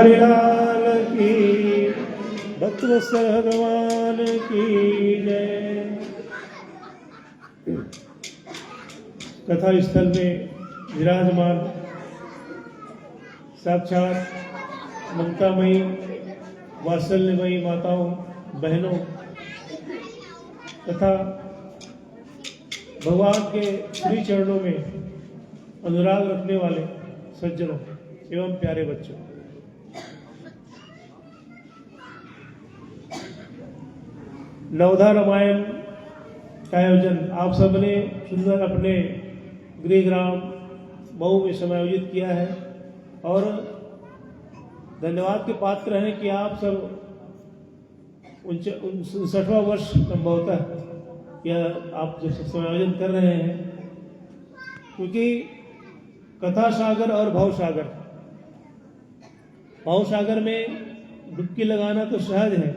बिहारी लाल की, भक्तवत्सल भगवान की जय। कथा स्थल में विराजमान साक्षात ममतामयी वात्सल्यमयी माताओं, बहनों तथा भगवान के श्री चरणों में अनुराग रखने वाले सज्जनों एवं प्यारे बच्चों, नवधा रामायण का आयोजन आप सबने सुंदर अपने गृहग्राम मऊ में समायोजित किया है और धन्यवाद के पात्र हैं कि आप सब 59वां वर्ष संभवतः यह आप जो समायोजन कर रहे हैं, क्योंकि कथा सागर और भाव सागर में डुबकी लगाना तो सहज है,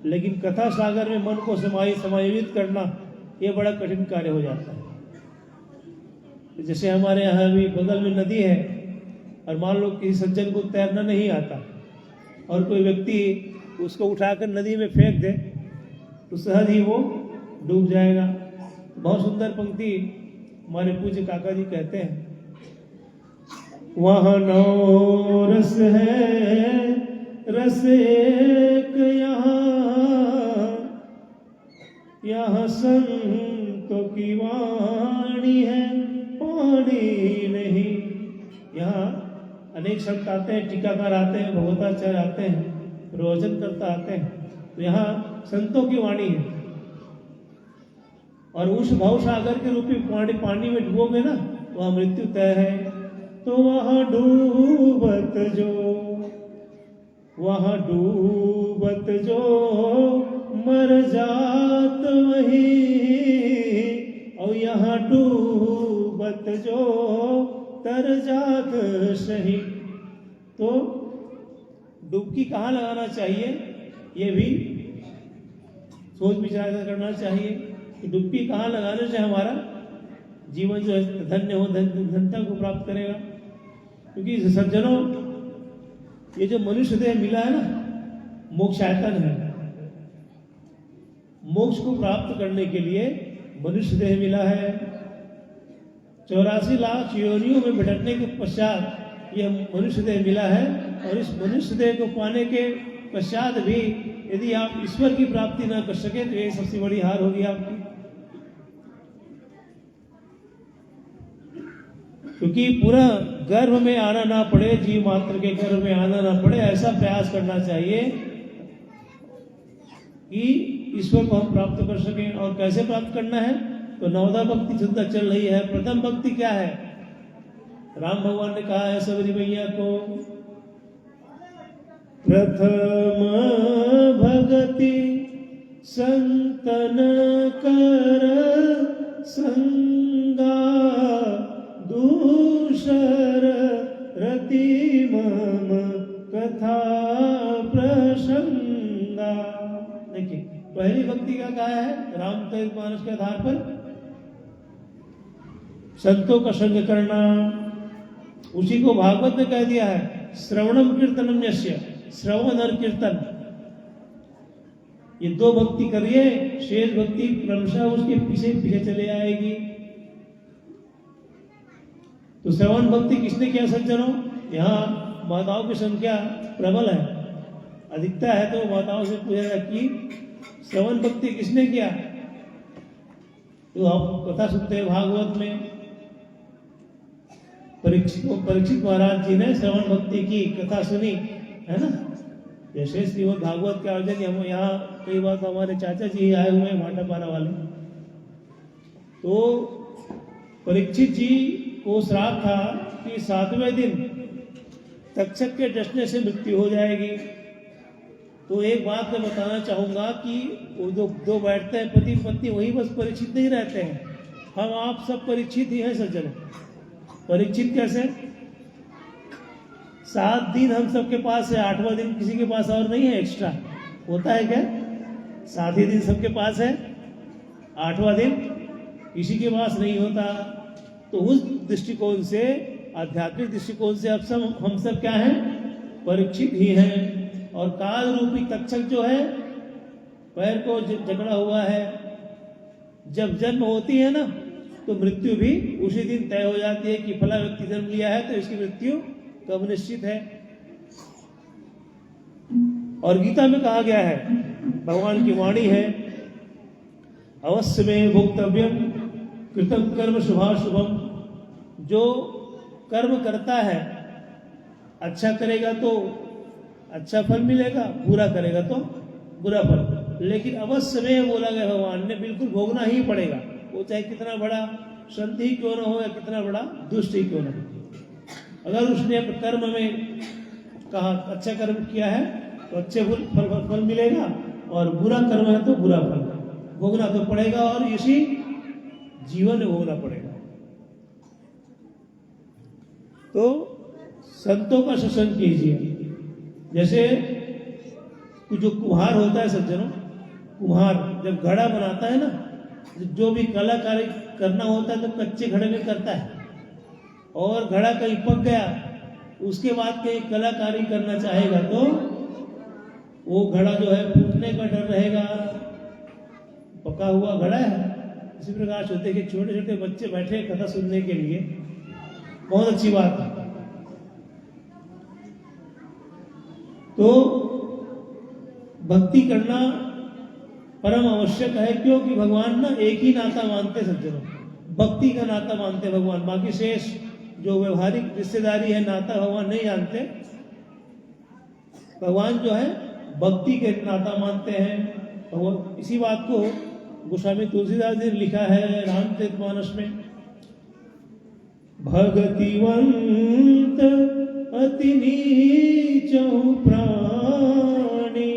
लेकिन कथा सागर में मन को समायोजित करना ये बड़ा कठिन कार्य हो जाता है। जैसे हमारे यहाँ भी बगल में नदी है और मान लो किसी सज्जन को तैरना नहीं आता और कोई व्यक्ति उसको उठाकर नदी में फेंक दे तो सहज ही वो डूब जाएगा। बहुत सुंदर पंक्ति हमारे पूज्य काका जी कहते हैं, वहाँ 9 रस है रस एक यहाँ संतों की वाणी है पानी नहीं। यहाँ अनेक संत आते हैं, टीकाकार आते हैं, भगवताचार्य आते हैं, प्रवचन करता आते हैं, तो यहाँ संतों की वाणी है। और उस भाव सागर के रूपी पानी में डूबोगे ना तो वहाँ मृत्यु तय है। तो वहाँ डूबत जो मर जात वही, और यहाँ डूबत जो तर जात सही। तो डुबकी कहाँ लगाना चाहिए ये भी सोच विचार करना चाहिए कि डुबकी कहाँ लगाने से हमारा जीवन जो है धन्य हो, धन्यता को प्राप्त करेगा। क्योंकि सज्जनों, ये जो मनुष्य देह मिला है ना, मोक्षायतन है। मोक्ष को प्राप्त करने के लिए मनुष्य देह मिला है। 84 लाख योनियों में भटकने के पश्चात यह मनुष्य देह मिला है, और इस मनुष्य देह को पाने के पश्चात भी यदि आप ईश्वर की प्राप्ति न कर सके तो ये सबसे बड़ी हार होगी आपकी। क्योंकि पूरा गर्भ में आना ना पड़े, जीव मात्र के गर्भ में आना ना पड़े, ऐसा प्रयास करना चाहिए कि ईश्वर को हम प्राप्त कर सकें। और कैसे प्राप्त करना है? तो नवदा भक्ति चिंता चल रही है। प्रथम भक्ति क्या है? राम भगवान ने कहा है सबरी मैया को, प्रथम भगति संतन कर संगा, दूसर रति मम कथा प्रसंगा। देखिए, पहली भक्ति का कहा है? रामचरित मानस के आधार पर संतों का संग करना। उसी को भागवत में कह दिया है, श्रवणम कीर्तनम यस्य, श्रवण और कीर्तन, ये 2 भक्ति करिए, शेष भक्ति क्रमशः उसके पीछे पीछे चले आएगी। तो श्रवण भक्ति किसने किया सज्जनों? यहाँ माताओं की संख्या प्रबल है, अधिकता है, तो माताओं से पूछा जाए कि श्रवण भक्ति किसने किया? तो आप कथा सुनते हैं भागवत में, परीक्षित महाराज जी ने श्रवण भक्ति की कथा सुनी है ना। जैसे श्रीमद् भागवत के आयोजन हम यहाँ कई बार तो हमारे चाचा जी आए हुए हैं भाटापारा वाले, तो परीक्षित जी को श्राप था कि 7वें दिन तक्षक के डसने से मृत्यु हो जाएगी। तो एक बात मैं बताना चाहूंगा कि वो जो 2 बैठते हैं पति पत्नी, वही बस परीक्षित नहीं रहते हैं, हम आप सब परीक्षित ही हैं सज्जन। परीक्षित कैसे? 7 दिन हम सबके पास है, 8वां दिन किसी के पास और नहीं है एक्स्ट्रा, होता है क्या? 7 ही दिन सबके पास है, 8वां दिन किसी के पास नहीं होता। तो उस दृष्टिकोण से, आध्यात्मिक दृष्टिकोण से अब सब हम सब क्या हैं? परीक्षित ही हैं। और काल रूपी तक्षक जो है पैर को जकड़ा हुआ है, जब जन्म होती है ना तो मृत्यु भी उसी दिन तय हो जाती है कि फला व्यक्ति जन्म लिया है तो इसकी मृत्यु कब निश्चित है। और गीता में कहा गया है, भगवान की वाणी है, अवश्य में भोक्तव्यम कृतम कर्म शुभाशुभम। जो कर्म करता है अच्छा करेगा तो अच्छा फल मिलेगा, बुरा करेगा तो बुरा फल। लेकिन अवश्य में बोला गया भगवान ने, बिल्कुल भोगना ही पड़ेगा, वो चाहे कितना बड़ा संत ही क्यों न हो या कितना बड़ा दुष्ट ही क्यों न हो। अगर उसने अपने कर्म में कहा अच्छा कर्म किया है तो अच्छे फल मिलेगा, और बुरा कर्म है तो बुरा फल भोगना तो पड़ेगा, और इसी जीवन में भोगना पड़ेगा। तो संतों का शासन कीजिए। जैसे जो कुम्हार होता है सज्जनों, कुम्हार जब घड़ा बनाता है ना, जो भी कलाकारी करना होता है तो कच्चे घड़े में करता है, और घड़ा कहीं पक गया उसके बाद कहीं कलाकारी करना चाहेगा तो वो घड़ा जो है फूटने का डर रहेगा, पका हुआ घड़ा है। इसी प्रकार से देखिए छोटे छोटे बच्चे बैठे कथा सुनने के लिए, बहुत अच्छी बात है। तो भक्ति करना परम आवश्यक है, क्योंकि भगवान ना एक ही नाता मानते सज्जनों, भक्ति का नाता मानते भगवान। बाकी शेष जो व्यवहारिक रिश्तेदारी है नाता भगवान नहीं जानते। भगवान जो है भक्ति के नाता मानते हैं। और इसी बात को गोस्वामी तुलसीदास जी ने लिखा है रामचरितमानस में, भगतिवंत अति नीचहु प्राणी,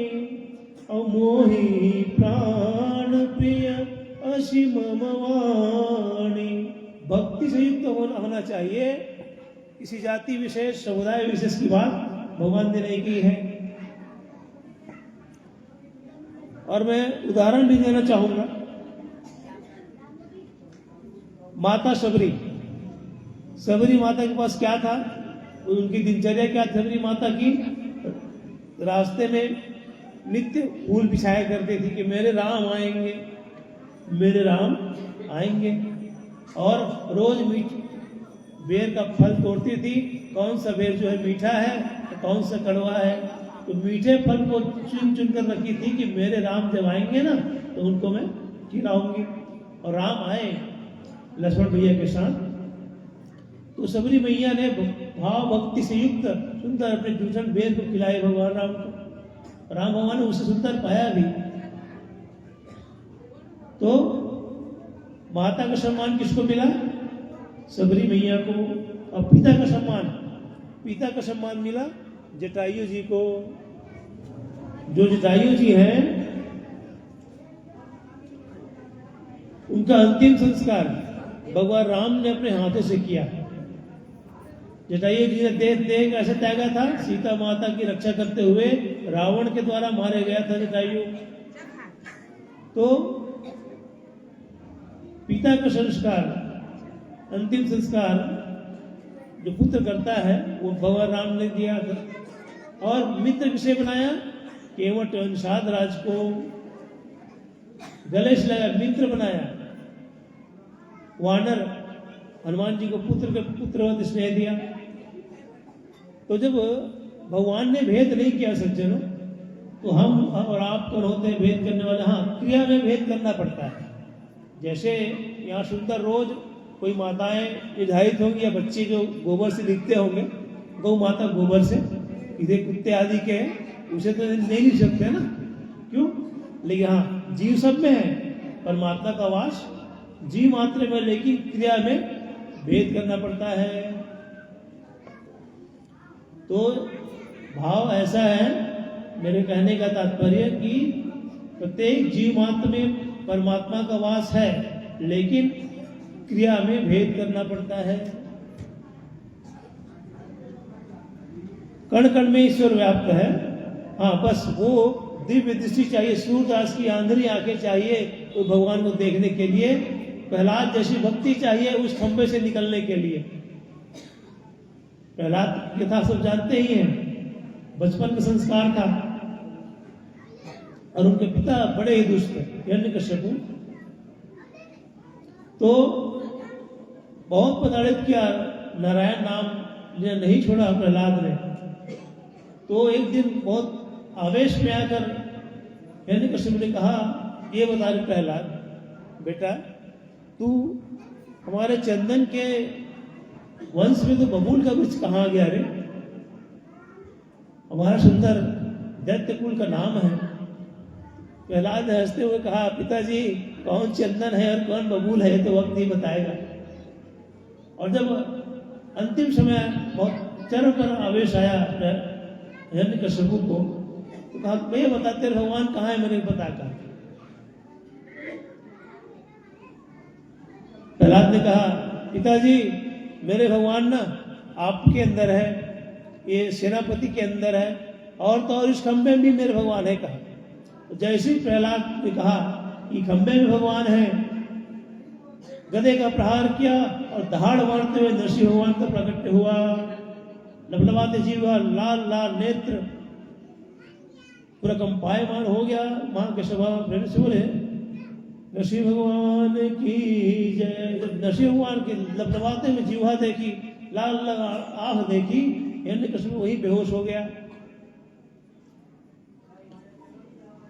अमोही प्राण प्रिय असीम वाणी। भक्ति से युक्त होना चाहिए, किसी जाति विशेष समुदाय विशेष की बात भगवान ने नहीं की है। और मैं उदाहरण भी देना चाहूंगा, माता सबरी, सबरी माता के पास क्या था, उनकी दिनचर्या क्या, सबरी माता की रास्ते में नित्य फूल बिछाया करती थी कि मेरे राम आएंगे, मेरे राम आएंगे। और रोज बेर का फल तोड़ती थी, कौन सा बेर जो है मीठा है तो कौन सा कड़वा है, तो मीठे फल को चुन चुन कर रखी थी कि मेरे राम जब आएंगे ना तो उनको मैं खिलाऊंगी। और राम आए लक्ष्मण भैया के साथ, तो सबरी मैया ने भाव भक्ति से युक्त सुंदर अपने जूठन बेर को खिलाए भगवान राम को। राम भगवान ने उससे सुंदर पाया भी। तो माता का सम्मान किसको मिला, सबरी मैया को। और पिता का सम्मान, पिता का सम्मान मिला जटायु जी को। जो जटायु जी हैं उनका अंतिम संस्कार भगवान राम ने अपने हाथों से किया। जटायु जी ने देह कैसे त्यागा था, सीता माता की रक्षा करते हुए रावण के द्वारा मारे गया था जटायु। तो पिता का संस्कार, अंतिम संस्कार जो पुत्र करता है वो भगवान राम ने दिया था। और मित्र किसे बनाया, केवट निषाद राज को गले से लगा मित्र बनाया। वानर हनुमान जी को पुत्र के पुत्रवत स्नेह दिया। तो जब भगवान ने भेद नहीं किया सज्जनों, तो हम और आप कौन होते हैं भेद करने वाले। हाँ, क्रिया में भेद करना पड़ता है। जैसे यहाँ सुंदर रोज कोई माताएं निर्धारित होंगी या बच्चे जो गोबर से लिखते होंगे, गौ माता गोबर से, इधर कुत्ते आदि के उसे तो नहीं लिख सकते ना, क्यों। लेकिन हाँ, जीव सब में है, परमात्मा का वास जीव मात्र में, लेकिन क्रिया में भेद करना पड़ता है। तो भाव ऐसा है, मेरे कहने का तात्पर्य कि प्रत्येक जीव मात्र में परमात्मा का वास है, लेकिन क्रिया में भेद करना पड़ता है। कण कण में ईश्वर व्याप्त है। हाँ, बस वो दिव्य दृष्टि चाहिए, सूरदास की आंधरी आंखें चाहिए तो भगवान को देखने के लिए, प्रहलाद जैसी भक्ति चाहिए उस खंभे से निकलने के लिए। प्रहलाद कथा सब जानते ही हैं, बचपन का संस्कार था। और उनके पिता बड़े ही दुष्ट थे, हिरण्यकश्यपु। तो बहुत प्रताड़ित किया, नारायण नाम लिया नहीं छोड़ा प्रहलाद ने। तो एक दिन बहुत आवेश में आकर हिरण्यकश्यप ने कहा, ये बता रहे प्रहलाद, बेटा तू हमारे चंदन के वंश में तो बबूल का वृक्ष कहाँ गया रे? हमारा सुंदर दैत्य कुल का नाम है। प्रहलाद ने हंसते हुए कहा, पिताजी कौन चंदन है और कौन बबूल है तो वक्त ही बताएगा। और जब अंतिम समय बहुत चरम पर आवेश आया हिरण्यकश्यपु को, तो कहा, भैया बता तेरे भगवान कहाँ है, मैंने बता कहा। प्रहलाद ने कहा, पिताजी मेरे भगवान ना आपके अंदर है, ये सेनापति के अंदर है, और तो और इस खंबे में भी मेरे भगवान है। कहा तो जैसे ही प्रहलाद ने कहा कि खंबे में भगवान है, गदे का प्रहार किया और दहाड़ मारते हुए नरसिंह भगवान का प्रकट हुआ। लबलबाते जीवा, लाल लाल नेत्र, पूरा कंपायमान हो गया। मां के स्वभाव प्रेम से बोले, नरसिंह भगवान की जय। जब नरसिंह भगवान के लबलबाते में जीवा देखी, लाल लाल आंख देखी, हिरण्यकश्यप वही बेहोश हो गया।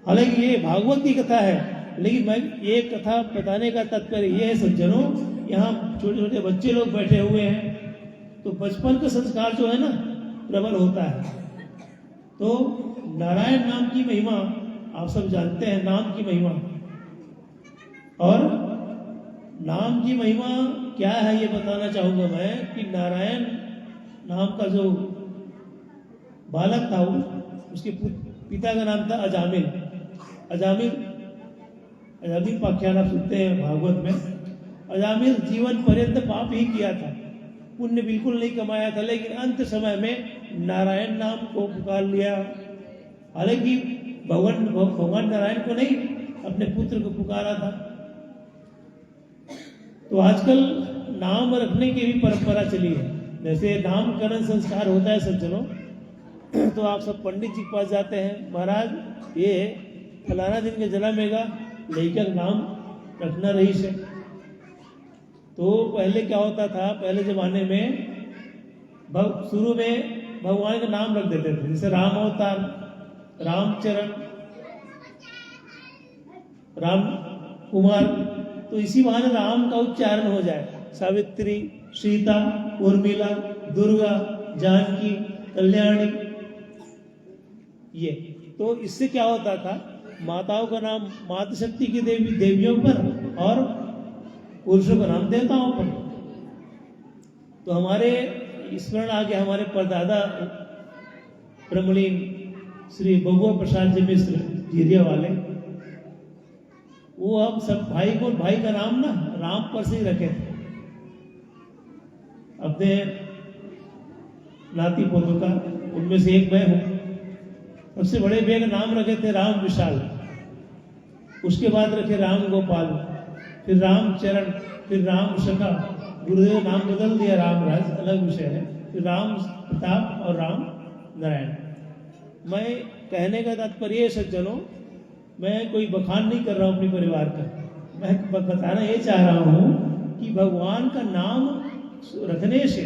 हालांकि ये भागवत की कथा है, लेकिन मैं ये कथा बताने का तात्पर्य ये है सज्जनों, यहाँ छोटे छोटे बच्चे लोग बैठे हुए हैं, तो बचपन का संस्कार जो है ना प्रबल होता है। तो नारायण नाम की महिमा आप सब जानते हैं, नाम की महिमा। और नाम की महिमा क्या है ये बताना चाहूंगा मैं, कि नारायण नाम का जो बालक था, उसके पिता का नाम था अजामिल। अजामिल पाख्यान आप सुनते हैं भागवत में। अजामिल जीवन पर्यंत पाप ही किया था, पुण्य बिल्कुल नहीं कमाया था, लेकिन अंत समय में नारायण नाम को पुकार लिया। हालांकि भगवान नारायण को नहीं, अपने पुत्र को पुकारा था। तो आजकल नाम रखने की भी परंपरा चली है। जैसे नामकरण संस्कार होता है सज्जनों, तो आप सब पंडित जी के पास जाते हैं, महाराज ये फलाना दिन के जन्म मेगा लड़का का नाम रखना रही से। तो पहले क्या होता था, पहले जमाने में शुरू में भगवान का नाम रख देते थे, जैसे राम अवतार, रामचरण, राम कुमार, तो इसी बहाने राम का उच्चारण हो जाए। सावित्री, सीता, उर्मिला, दुर्गा, जानकी, कल्याणी, ये तो इससे क्या होता था, माताओं का नाम मातृ शक्ति की देवियों पर और पुरुषों का नाम देवताओं पर। तो हमारे स्मरण आ गया, हमारे परदादा ब्रह्मलीन श्री बबुआ प्रसाद जी मिश्र जीरिया वाले, वो हम सब भाई का नाम ना राम पर से ही रखे थे। अपने नाती पोतों का, उनमें से एक मैं हूं। सबसे बड़े भैया का नाम रखे थे राम विशाल, उसके बाद रखे राम गोपाल, फिर रामचरण, फिर राम सखा। गुरुदेव नाम बदल दिया, रामराज अलग विषय है, फिर राम प्रताप और राम नारायण। मैं कहने का तात्पर्य सज्जनों, मैं कोई बखान नहीं कर रहा हूं अपने परिवार का, मैं बताना ये चाह रहा हूं कि भगवान का नाम रखने से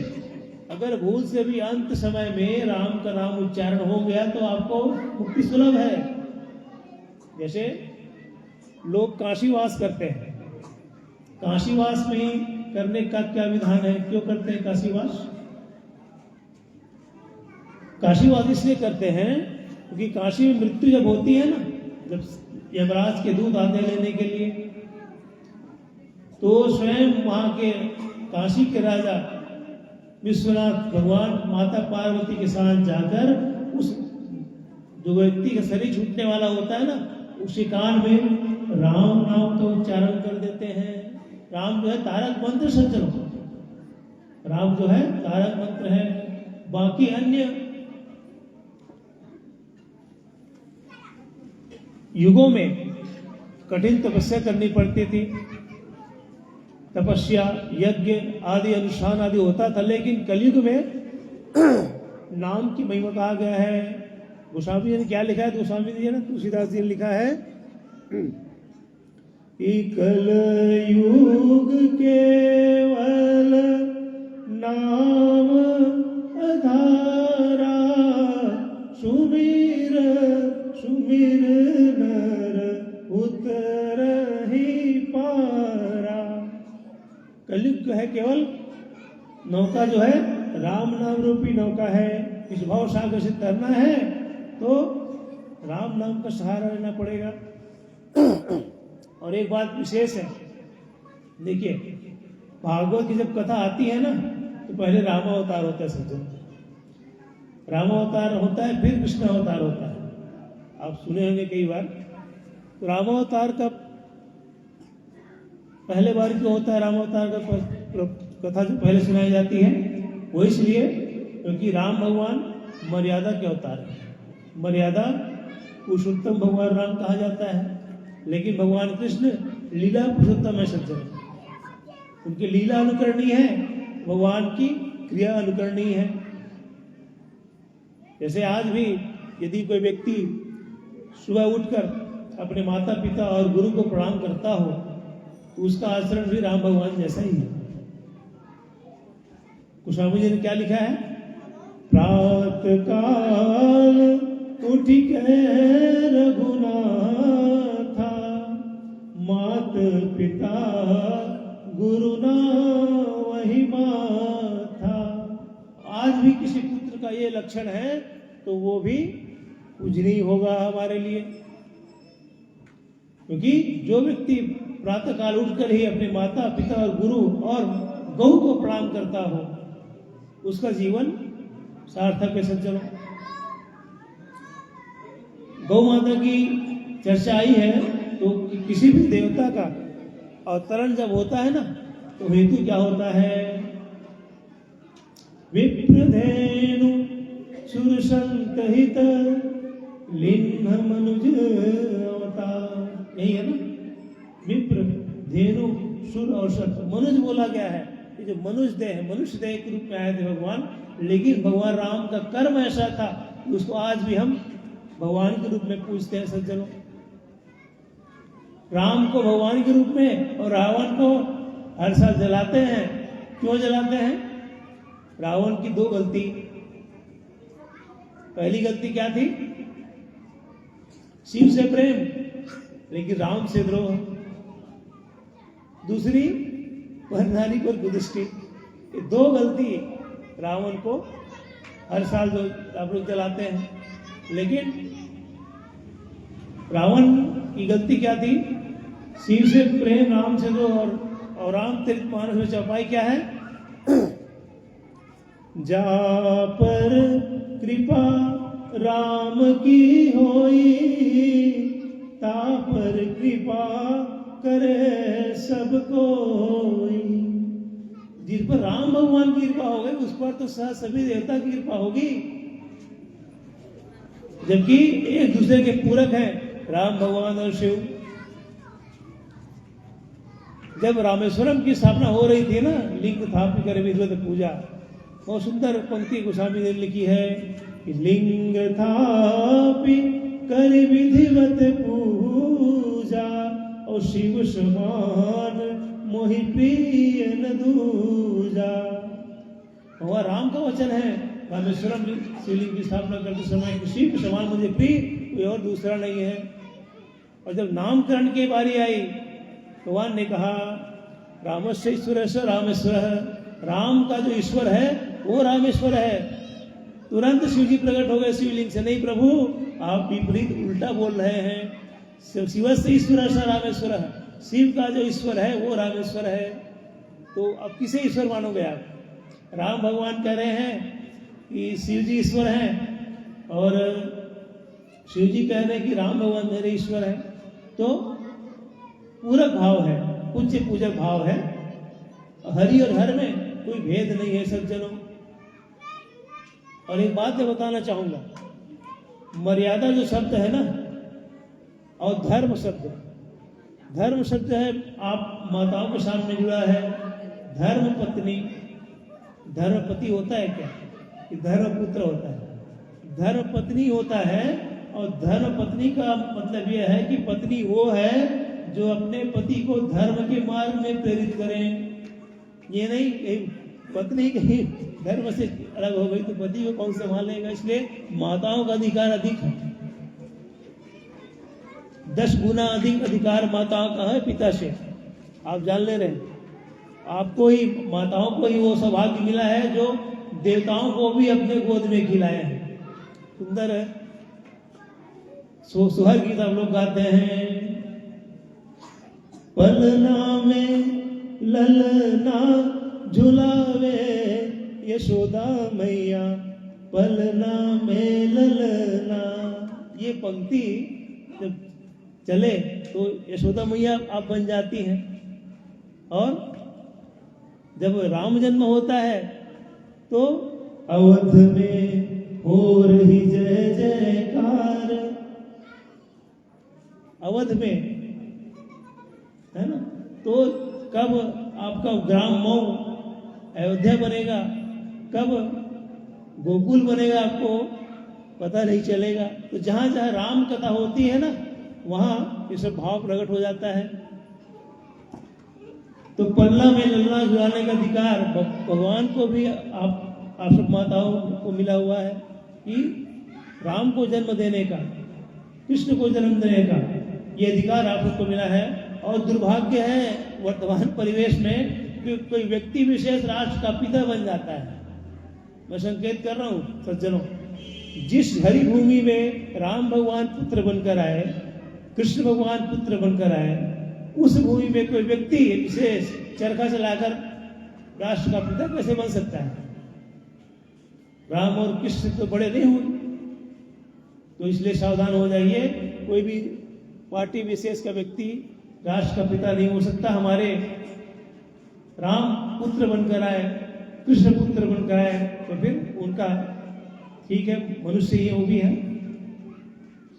अगर भूल से भी अंत समय में राम का नाम उच्चारण हो गया तो आपको मुक्ति सुलभ है। जैसे लोग काशीवास करते हैं, काशीवास में करने का क्या विधान है, क्यों करते हैं काशीवास? काशीवास इसलिए करते हैं क्योंकि काशी में मृत्यु जब होती है ना, जब यमराज के दूत आते लेने के लिए, तो स्वयं वहां के काशी के राजा विश्वनाथ भगवान माता पार्वती के साथ जाकर उस जो व्यक्ति का शरीर छूटने वाला होता है ना, उसी कान में राम नाम का उच्चारण कर देते हैं। राम जो है तारक मंत्र सज्जनों, राम जो है तारक मंत्र है। बाकी अन्य युगों में कठिन तपस्या करनी पड़ती थी, तपस्या यज्ञ आदि अनुष्ठान आदि होता था, लेकिन कलयुग में नाम की महिमा कहा गया है। गोस्वामी जी ने क्या लिखा है? गोस्वामी जी ने तुलसीदास जी ने लिखा है कि कलयुग केवल नाम आधारा, सुमिर सुमिर नर उतरहि पारा। कलयुग है केवल नौका जो है राम नाम रूपी नौका है। इस भाव सागर से तरना है तो राम नाम का सहारा लेना पड़ेगा। और एक बात विशेष है, देखिए भागवत की जब कथा आती है ना तो पहले रामावतार होता है सज्जन, रामावतार होता है, फिर कृष्ण अवतार होता है। आप सुने होंगे कई बार। तो रामावतार का पहले बार क्यों होता है? रामावतार का कथा जो पहले सुनाई जाती है वो इसलिए क्योंकि राम भगवान मर्यादा के अवतार है। मर्यादा पुरुषोत्तम भगवान राम कहा जाता है, लेकिन भगवान कृष्ण लीला पुरुषोत्तम है सज्जन। उनकी लीला अनुकरणीय है, भगवान की क्रिया अनुकरणीय है। जैसे आज भी यदि कोई व्यक्ति सुबह उठकर अपने माता पिता और गुरु को प्रणाम करता हो तो उसका आचरण भी राम भगवान जैसा ही है। गोस्वामी जी ने क्या लिखा है? प्रातः काल उठ के रघुनाथा, मात पिता गुरु ना वही माथा। आज भी किसी पुत्र का ये लक्षण है तो वो भी पूजनीय होगा हमारे लिए, क्योंकि जो व्यक्ति प्रातः काल उठकर ही अपने माता पिता और गुरु और गौ को प्रणाम करता हो उसका जीवन सार्थक है सज्जनों। गौ माता की चर्चा आई है तो किसी भी देवता का अवतरण जब होता है ना तो हेतु क्या होता है? विप्रधेनु सुरसंत हित लिंग मनुज अवतार, यही है ना। विप्र धेनु सुर और सत, मनुज बोला गया है। ये जो मनुष्य देह है, मनुष्य देह के रूप में आए थे भगवान, लेकिन भगवान राम का कर्म ऐसा था उसको आज भी हम भगवान के रूप में पूजते हैं सज्जनों। राम को भगवान के रूप में और रावण को हर साल जलाते हैं। क्यों जलाते हैं? रावण की दो गलती। पहली गलती क्या थी? शिव से प्रेम लेकिन राम से द्रोह। दूसरी वरनारी पर कुदृष्टि। ये दो गलती रावण को हर साल जो आप लोग जलाते हैं। लेकिन रावण की गलती क्या थी? शिव से प्रेम, राम से द्रोह। और रामचरितमानस में चौपाई क्या है? जा पर कृपा राम की होई, ता पर कृपा करे सब कोई। जिस पर राम भगवान की कृपा हो गई उस पर तो सभी देवता की कृपा होगी। जबकि एक दूसरे के पूरक हैं राम भगवान और शिव। जब रामेश्वरम की स्थापना हो रही थी ना, लिंग स्थापित कर विधिवत पूजा, बहुत सुंदर पंक्ति गोस्वामी ने लिखी है कि लिंग थापि कर विधिवत पूजा, और शिव समान मोहि प्रिय न दूजा। भगवान राम का वचन है, रामेश्वरम शिवलिंग की स्थापना करते समय शिव के समान मुझे प्रिय कोई और दूसरा नहीं है। और जब नामकरण की बारी आई, भगवान ने कहा रामस्य ईश्वर रामेश्वर, राम का जो ईश्वर है वो रामेश्वर है। तुरंत शिव जी प्रकट हो गए शिवलिंग से, नहीं प्रभु आप विपरीत उल्टा बोल रहे हैं। शिवस्य ईश्वर रामेश्वर, शिव का जो ईश्वर है वो रामेश्वर है। तो अब किसे ईश्वर मानोगे आप? राम भगवान कह रहे हैं कि शिव जी ईश्वर हैं और शिव जी कह रहे हैं कि राम भगवान मेरे ईश्वर है। तो पूरक भाव है, पूज्य पूजक भाव है। हरि और हर में कोई भेद नहीं है सज्जनों। और एक बात मैं बताना चाहूंगा, मर्यादा जो शब्द है ना और धर्म शब्द, धर्म शब्द है आप माताओं के सामने जुड़ा है। धर्म पत्नी, धर्मपति होता है क्या? कि धर्म पुत्र होता है। धर्म पत्नी होता है, और धर्म पत्नी का मतलब यह है कि पत्नी वो है जो अपने पति को धर्म के मार्ग में प्रेरित करें। ये नहीं पत्नी कहीं धर्म से अलग हो गई तो पति को कौन संभालेगा। इसलिए माताओं का अधिकार अधिक है, 10 गुना अधिक अधिकार माताओं का है पिता से। आप जान ले रहे हैं, आपको ही माताओं को ही वो सौभाग्य मिला है जो देवताओं को भी अपने गोद में खिलाए हैं। सुंदर है। सुहर गीत हम लोग गाते हैं, पलना में ललना झुलावे यशोदा मैया, पलना में ललना। ये पंक्ति जब चले तो यशोदा मैया आप बन जाती हैं। और जब राम जन्म होता है तो अवध में हो रही जय जयकार, अवध में है ना। तो कब आपका ग्राम मऊ अयोध्या बनेगा, कब गोकुल बनेगा आपको पता नहीं चलेगा। तो जहां जहां राम कथा होती है ना वहां ये सब भाव प्रकट हो जाता है। तो पल्ला में लल्ला झुलाने का अधिकार भगवान को भी आप सब माताओं को मिला हुआ है कि राम को जन्म देने का, कृष्ण को जन्म देने का ये अधिकार आप सबको मिला है। और दुर्भाग्य है वर्तमान परिवेश में कि कोई व्यक्ति विशेष राष्ट्र का पिता बन जाता है। मैं संकेत कर रहा हूं सज्जनों, जिस हरि भूमि में राम भगवान पुत्र बनकर आए, कृष्ण भगवान पुत्र बनकर आए, उस भूमि में कोई व्यक्ति विशेष चरखा चलाकर राष्ट्र का पिता कैसे बन सकता है। राम और कृष्ण तो बड़े नहीं हुए। तो इसलिए सावधान हो जाइए, कोई भी पार्टी विशेष का व्यक्ति राष्ट्र का पिता नहीं हो सकता। हमारे राम पुत्र बनकर आए, कृष्ण पुत्र बनकर आए, तो फिर उनका ठीक है, मनुष्य ही वो भी है,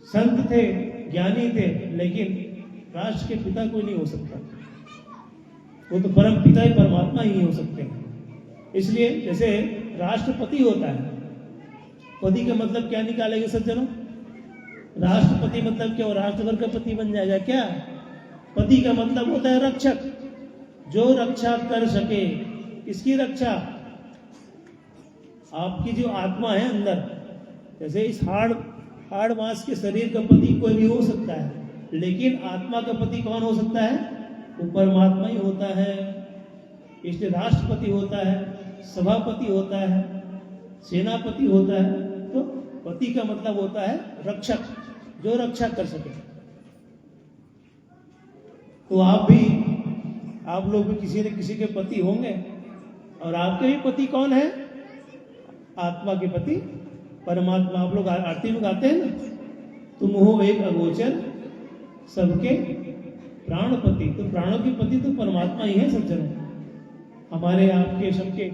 संत थे, ज्ञानी थे, लेकिन राष्ट्र के पिता कोई नहीं हो सकता। वो तो परम पिता ही परमात्मा ही हो सकते हैं। इसलिए जैसे राष्ट्रपति होता है, पति का मतलब क्या निकालेंगे सज्जनों? राष्ट्रपति मतलब क्या, राष्ट्रभर का पति बन जाएगा क्या? पति का मतलब होता है रक्षक, जो रक्षा कर सके। इसकी रक्षा आपकी जो आत्मा है अंदर, जैसे इस हाड़ मांस के शरीर का पति कोई भी हो सकता है, लेकिन आत्मा का पति कौन हो सकता है? वो परमात्मा ही होता है। इसलिए राष्ट्रपति होता है, सभापति होता है, सेनापति होता है। तो पति का मतलब होता है रक्षक, जो रक्षा कर सके। तो आप लोग भी किसी न किसी के पति होंगे, और आपके भी पति कौन है? आत्मा के पति परमात्मा। आप लोग आरती में गाते हैं ना, तुम हो एक अगोचर सबके प्राणपति। तो प्राणों के पति तो परमात्मा ही है सज्जनों, हमारे आपके सबके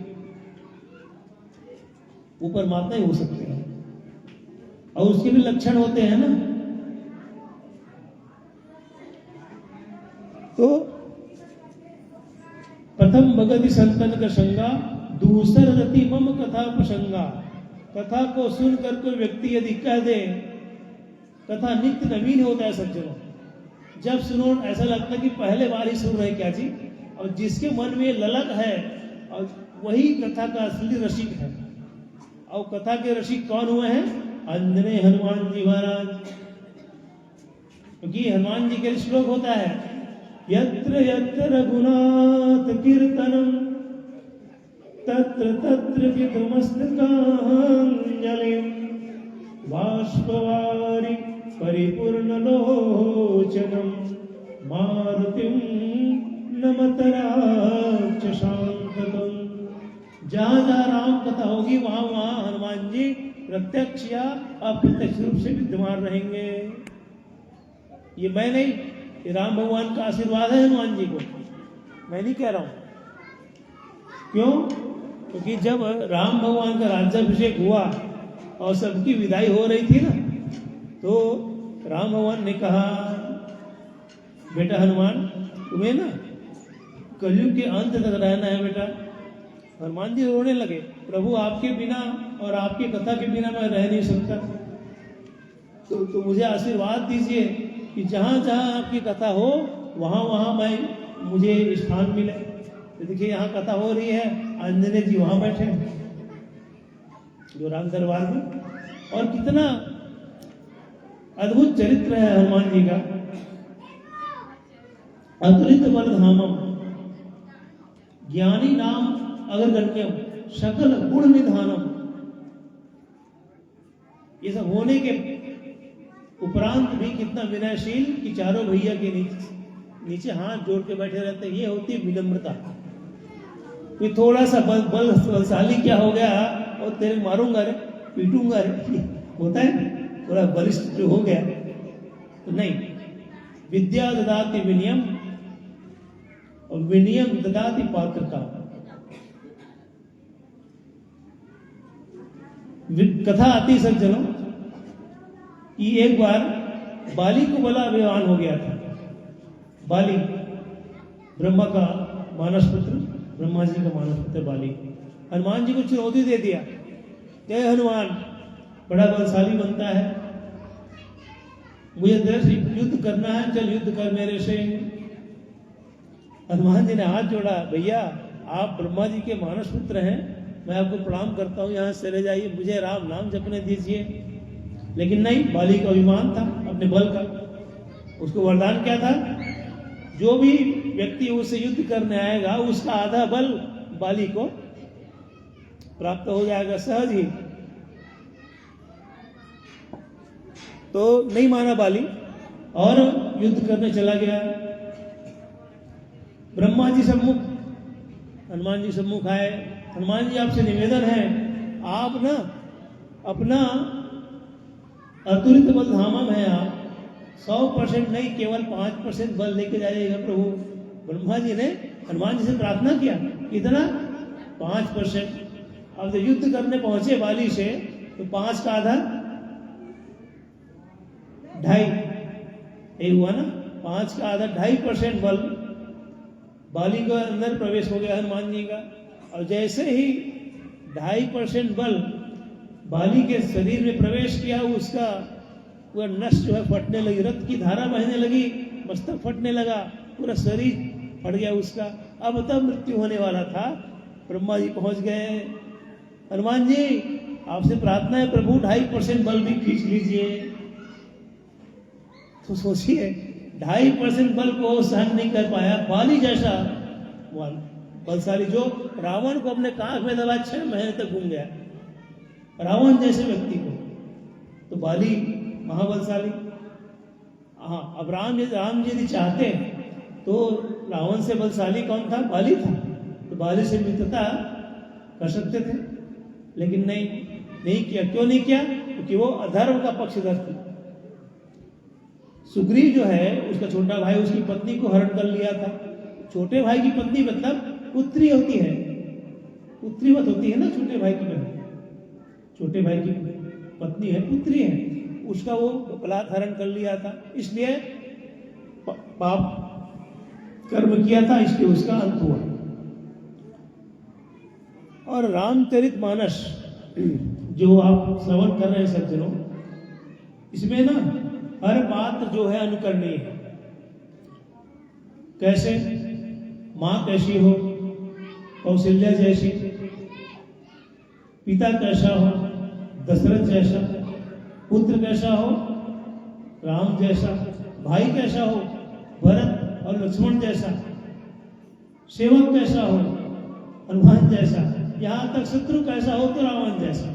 वो परमात्मा ही हो सकते हैं। और उसके भी लक्षण होते हैं ना। तो प्रथम भगति संतन का संगा, दूसर रति मम कथा प्रसंगा। कथा को सुनकर कोई व्यक्ति यदि कह दे, कथा नित्य नवीन होता है सज्जनों। जब सुनो ऐसा लगता है कि पहले बार ही सुन रहे क्या जी। और जिसके मन में ललक है और वही कथा का असली रसिक है। और कथा के रसिक कौन हुए हैं? अंजने हनुमान जी महाराज। क्योंकि हनुमान जी के श्लोक होता है, यत्र यत्र रघुनाथ कीर्तनम तत्र तत्र विधुमस्तकांजलिं बाष्पवारि परिपूर्ण लोचनम मारुतिं नमत राक्षसांतकम्। जहां जहां राम कथा होगी वहां वहां हनुमान जी प्रत्यक्ष या अप्रत्यक्ष रूप से विद्यमान रहेंगे। ये मैं नहीं, ये राम भगवान का आशीर्वाद है हनुमान जी को, मैं नहीं कह रहा हूं। क्यों? क्योंकि जब राम भगवान का राज्याभिषेक हुआ और सबकी विदाई हो रही थी ना, तो राम भगवान ने कहा, बेटा हनुमान तुम्हें ना कलयुग के अंत तक रहना है बेटा। हनुमान जी रोने लगे, प्रभु आपके बिना और आपकी कथा के बिना मैं रह नहीं सकता। तो मुझे आशीर्वाद दीजिए कि जहाँ जहाँ आपकी कथा हो वहाँ वहाँ मुझे स्थान मिले। तो देखिए यहाँ कथा हो रही है, आंजनेय जी वहाँ बैठे हैं जो राम दरबार में, और कितना अद्भुत चरित्र है हनुमान जी का। अतुलित बलधामम ज्ञानी नाम अग्रगण्यम सकल गुण निधानम। ये सब होने के उपरांत भी कितना विनयशील कि चारों भैया के नीचे हाथ जोड़ के बैठे रहते हैं। ये होती है विनम्रता। कोई थोड़ा सा बलशाली क्या हो गया और तेरे मारूंगा रे, पीटूंगा रे, होता है थोड़ा बलिष्ठ जो हो गया तो नहीं। विद्या ददाति विनयम और विनयम ददाति पात्रता। कथा आती सज्जनों कि एक बार बाली को बड़ा अभिमान हो गया था। बाली ब्रह्मा का मानस पुत्र, ब्रह्मा जी का मानस पुत्र बाली हनुमान जी को चुनौती दे दिया, जय हनुमान बड़ा बलशाली बनता है, मुझे तेरे से युद्ध करना है, चल युद्ध कर मेरे से। हनुमान जी ने हाथ जोड़ा, भैया आप ब्रह्मा जी के मानस पुत्र हैं, मैं आपको प्रणाम करता हूँ, यहाँ से चले जाइए, मुझे राम नाम जपने दीजिए। लेकिन नहीं, बाली का अभिमान था अपने बल का। उसको वरदान क्या था, जो भी व्यक्ति उससे युद्ध करने आएगा उसका आधा बल बाली को प्राप्त हो जाएगा सहज ही। तो नहीं माना बाली और युद्ध करने चला गया। ब्रह्मा जी सम्मुख, हनुमान जी सम्मुख आए। हनुमान जी आपसे निवेदन है, आप ना अपना अतुलित बल धामम है, आप 100% नहीं केवल 5% बल लेके जाइएगा प्रभु। ब्रह्मा जी ने हनुमान जी से प्रार्थना किया, कितना 5%। अब जब युद्ध करने पहुंचे बाली से तो 5 का आधा 2.5, यही हुआ ना, 5 का आधा 2.5% बल बाली के अंदर प्रवेश हो गया हनुमान जी का। और जैसे ही 2.5% बल बाली के शरीर में प्रवेश किया, उसका पूरा नस जो है फटने लगी, रक्त की धारा बहने लगी, मस्तक फटने लगा, पूरा शरीर फट गया उसका। अब तब मृत्यु होने वाला था। ब्रह्मा जी पहुंच गए, हनुमान जी आपसे प्रार्थना है प्रभु 2.5% बल भी खींच लीजिए। तो सोचिए 2.5% बल को सहन नहीं कर पाया बाली जैसा बलशाली, जो रावण को अपने कांख में दबा 6 महीने तक घूम गया, रावण जैसे व्यक्ति को। तो बाली महाबलशाली। हाँ, अब राम जी यदि चाहते तो रावण से बलशाली कौन था, बाली था, तो बाली से मित्रता कर सकते थे, लेकिन नहीं किया। क्यों नहीं किया, क्योंकि वो अधर्म का पक्षधर थी। सुग्रीव जो है उसका छोटा भाई, उसकी पत्नी को हरण कर लिया था। छोटे भाई की पत्नी मतलब पुत्री होती है, पुत्रीवत होती है ना छोटे भाई की बहन। छोटे भाई की पत्नी है, पुत्री है, उसका वो बलात् हरण कर लिया था, इसलिए पाप कर्म किया था, इसलिए उसका अंत हुआ। और रामचरित मानस जो आप श्रवण कर रहे हैं सज्जनों, इसमें ना हर बात जो है अनुकरणीय है। कैसे, माँ कैसी हो, कौशल्या जैसी, पिता कैसा हो, दशरथ जैसा, पुत्र कैसा हो, राम जैसा, भाई कैसा हो, भरत और लक्ष्मण जैसा, सेवक कैसा हो, हनुमान जैसा, यहां तक शत्रु कैसा हो तो रावण जैसा।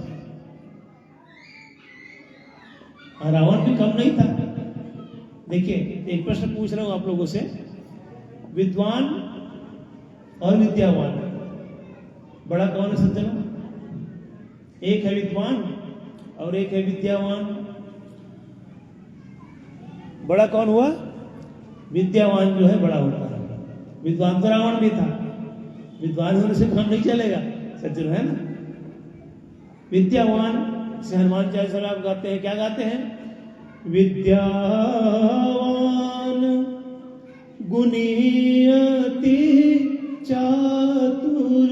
रावण भी कम नहीं था। देखिए, एक प्रश्न पूछ रहा हूं आप लोगों से, विद्वान और विद्यावान बड़ा कौन है सज्जनों? एक है विद्वान और एक है विद्यावान। बड़ा कौन हुआ? विद्यावान जो है बड़ा होता है। विद्वान तो रावण भी था, विद्वान होने से काम नहीं चलेगा सज्जनों, है ना। विद्यावान से हनुमान चालीसा आप गाते हैं, क्या गाते हैं? विद्यावान गुणियति चातुर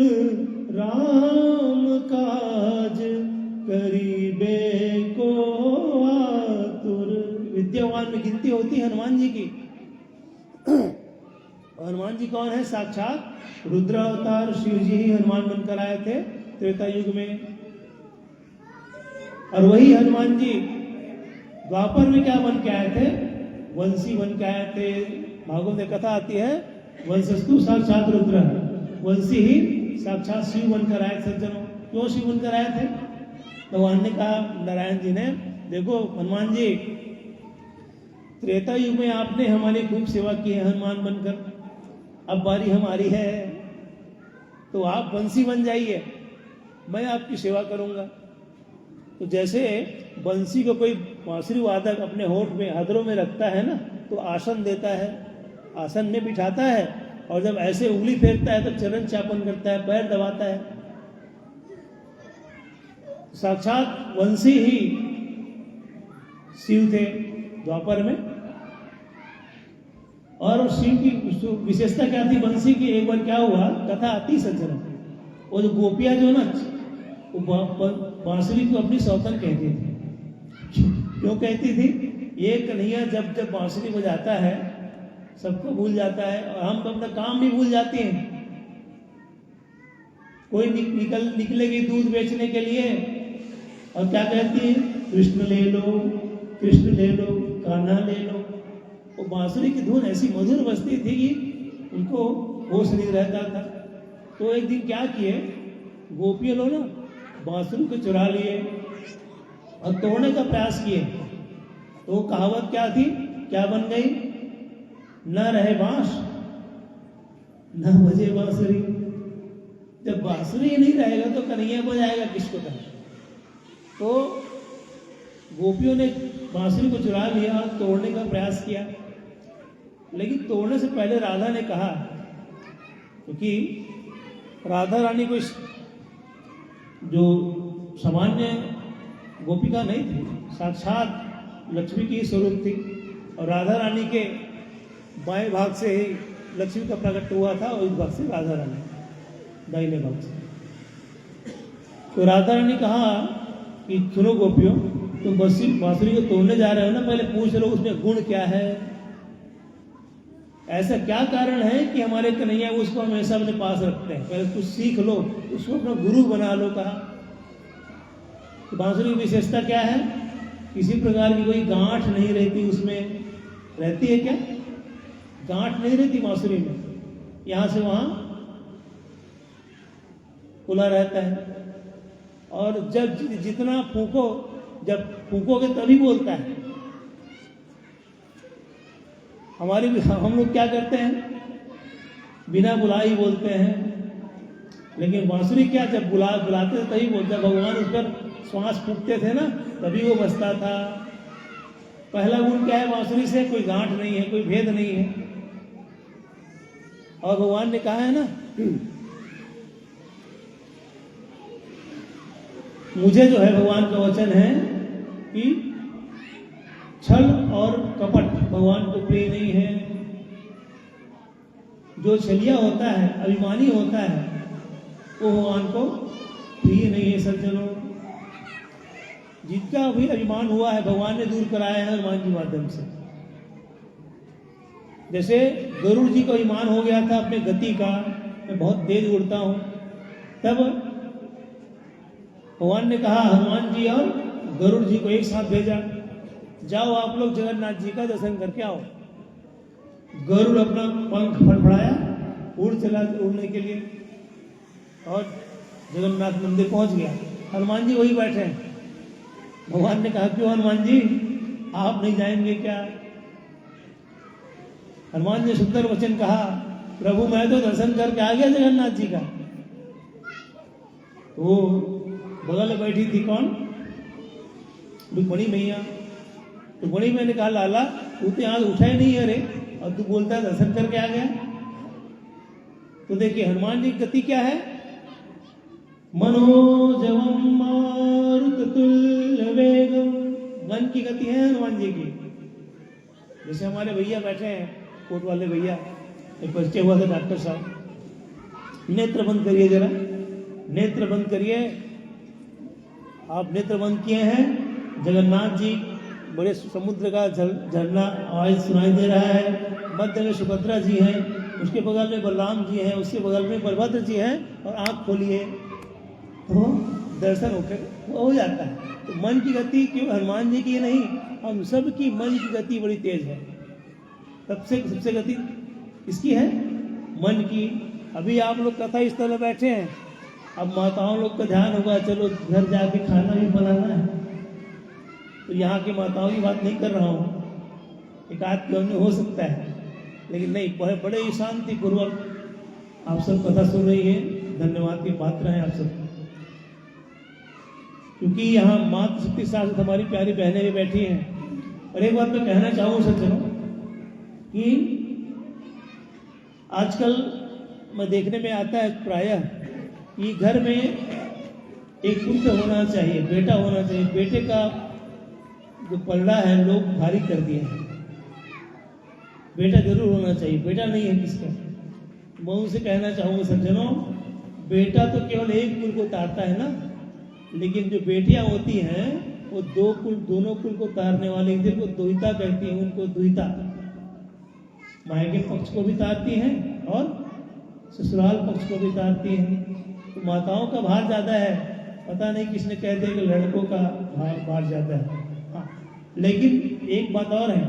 राम काज ब्रह्मांड में गिनती होती है हनुमान जी की। हनुमान जी कौन है? साक्षात रुद्र अवतार शिव जी ही हनुमान बनकर आए थे त्रेता युग में। और वही हनुमान जी द्वापर में क्या बन के आए थे? वंशी बन के आए थे। भागवत में कथा आती है, वंशस्तु साक्षात रुद्र, वंशी ही साक्षात शिव बनकर आए सज्जनों। क्यों शिव बनकर आए थे? भगवान ने कहा, नारायण जी ने, देखो हनुमान जी, त्रेता युग में आपने हमारी खूब सेवा की है हनुमान बनकर, अब बारी हमारी है, तो आप बंसी बन जाइए, मैं आपकी सेवा करूंगा। तो जैसे बंसी को कोई बांसुरी वादक अपने होठ में हथरों में रखता है ना, तो आसन देता है, आसन में बिठाता है, और जब ऐसे उंगली फेरता है तो चरण चापन करता है, पैर दबाता है। साक्षात वंशी ही शिव थे द्वापर में। और शिव की विशेषता क्या थी बंसी की? एक बार क्या हुआ, कथा आती सज्जनों, वो जो गोपियां जो ना, वो बांसुरी को अपनी सौतन कहती थी। क्यों कहती थी? ये कन्हैया जब जब बांसुरी बजाता है सबको भूल जाता है, और हम तो अपना काम भी भूल जाते हैं। कोई निकलेगी दूध बेचने के लिए, और क्या कहती है? कृष्ण ले लो, कृष्ण ले लो, कान्हा ले लो। वो बांसुरी की धुन ऐसी मधुर बजती थी कि उनको होश नहीं रहता था। तो एक दिन क्या किए गोपियों लोग ना, बांसुरी को चुरा लिए और तोड़ने का प्रयास किए। तो वो कहावत क्या थी, क्या बन गई? न रहे बांस न बजे बांसुरी। जब बांसुरी नहीं रहेगा तो कन्हैया बजाएगा किसको कहे? तो गोपियों ने बांसुरी को चुरा लिया और तोड़ने का प्रयास किया, लेकिन तोड़ने से पहले राधा ने कहा, क्योंकि राधा रानी कोई जो सामान्य गोपिका नहीं थी, साक्षात लक्ष्मी की स्वरूप थी। और राधा रानी के बाएं भाग से ही लक्ष्मी का प्रकट हुआ था, और इस भाग से राधा रानी दाहिने भाग से। तो राधा रानी कहा कि सुनो गोपियों, तुम बांसुरी को तोड़ने जा रहे हो ना, पहले पूछ लो उसमें गुण क्या है, ऐसा क्या कारण है कि हमारे कन्हैया उसको हमेशा अपने पास रखते हैं, पहले कुछ सीख लो, उसको अपना गुरु बना लो। कहा तो बांसुरी की विशेषता क्या है? किसी प्रकार की कोई गांठ नहीं रहती उसमें। रहती है क्या? गांठ नहीं रहती बांसुरी में, यहां से वहां खुला रहता है। और जब जितना फूको, जब फूकोगे तभी बोलता है। हम लोग क्या करते हैं? बिना बुलाए ही बोलते हैं, लेकिन बांसुरी क्या, जब बुलाते थे तभी बोलता। भगवान उस पर श्वास फूकते थे ना, तभी वो बजता था। पहला गुण क्या है बांसुरी से? कोई गांठ नहीं है, कोई भेद नहीं है। और भगवान ने कहा है ना, मुझे जो है भगवान का वचन है कि छल और कपट भगवान को प्रिय नहीं है। जो छलिया होता है, अभिमानी होता है, वो भगवान को प्रिय नहीं है सज्जनों। जिसका भी अभिमान हुआ है भगवान ने दूर कराया है हनुमान जी माध्यम से। जैसे गरुड़ जी को अभिमान हो गया था अपने गति का, मैं बहुत तेज उड़ता हूं, तब भगवान ने कहा हनुमान जी और गरुड़ जी को एक साथ भेजा, जाओ आप लोग जगन्नाथ जी का दर्शन करके आओ। गरुड़ अपना पंख फड़फड़ाया, उड़ चला उड़ने के लिए, और जगन्नाथ मंदिर पहुंच गया। हनुमान जी वही बैठे हैं। भगवान ने कहा क्यों हनुमान जी, आप नहीं जाएंगे क्या? हनुमान जी ने सुंदर वचन कहा, प्रभु मैं तो दर्शन करके आ गया जगन्नाथ जी का। वो बगल में बैठी थी कौन? रुक्मणी मैया। रुक्मणी मैया ने कहा लाला तू तो यहाँ उठा ही नहीं है रे, और तू बोलता है दर्शन करके आ गया। तो देखिए हनुमान जी की गति क्या है? मनोजवम मारुततुल्य वेगम, मन की गति है हनुमान जी की। जैसे हमारे भैया बैठे हैं, कोट वाले भैया, एक परिचय हुआ था डॉक्टर साहब, नेत्र बंद करिए जरा, नेत्र बंद करिए। आप नेत्र बंद किए हैं, जगन्नाथ जी बड़े समुद्र का झरना आवाज सुनाई दे रहा है। मध्य में सुभद्रा जी हैं, उसके बगल में बलराम जी हैं, उसके बगल में बलभद्र जी हैं, और आंख खोलिए तो दर्शन होकर हो जाता है। तो मन की गति क्यों हनुमान जी की नहीं, हम सब की मन की गति बड़ी तेज है। सबसे गति किसकी है? मन की। अभी आप लोग कथा स्थल में बैठे हैं, अब माताओं लोग का ध्यान होगा चलो घर जाके खाना भी बनाना है, तो यहाँ की माताओं की बात नहीं कर रहा हूँ, एक आध क्यों में हो सकता है, लेकिन नहीं, बड़े ही शांति पूर्वक आप सब कथा सुन रही है। धन्यवाद के पात्र हैं आप सब, क्योंकि यहाँ मातृशक्ति साथ हमारी प्यारी बहनें भी बैठी हैं। और एक बात मैं कहना चाहूँ सज्जनों कि आजकल मैं देखने में आता है प्रायः कि घर में एक पुत्र होना चाहिए, बेटा होना चाहिए। बेटे का जो पलड़ा है लोग भारी कर दिए हैं, बेटा जरूर होना चाहिए, बेटा नहीं है किसका। मैं उनसे कहना चाहूँगा सज्जनों, बेटा तो केवल एक कुल को तारता है ना, लेकिन जो बेटियां होती हैं वो दोनों कुल को तारने वाले, जिनको दुहिता कहती हैं, उनको दुहिता मायके पक्ष को भी तारती हैं और ससुराल पक्ष को भी तारती हैं। तो माताओं का भार ज्यादा है, पता नहीं किसने कह दिया कि लड़कों का भार ज्यादा है। हाँ, लेकिन एक बात और है,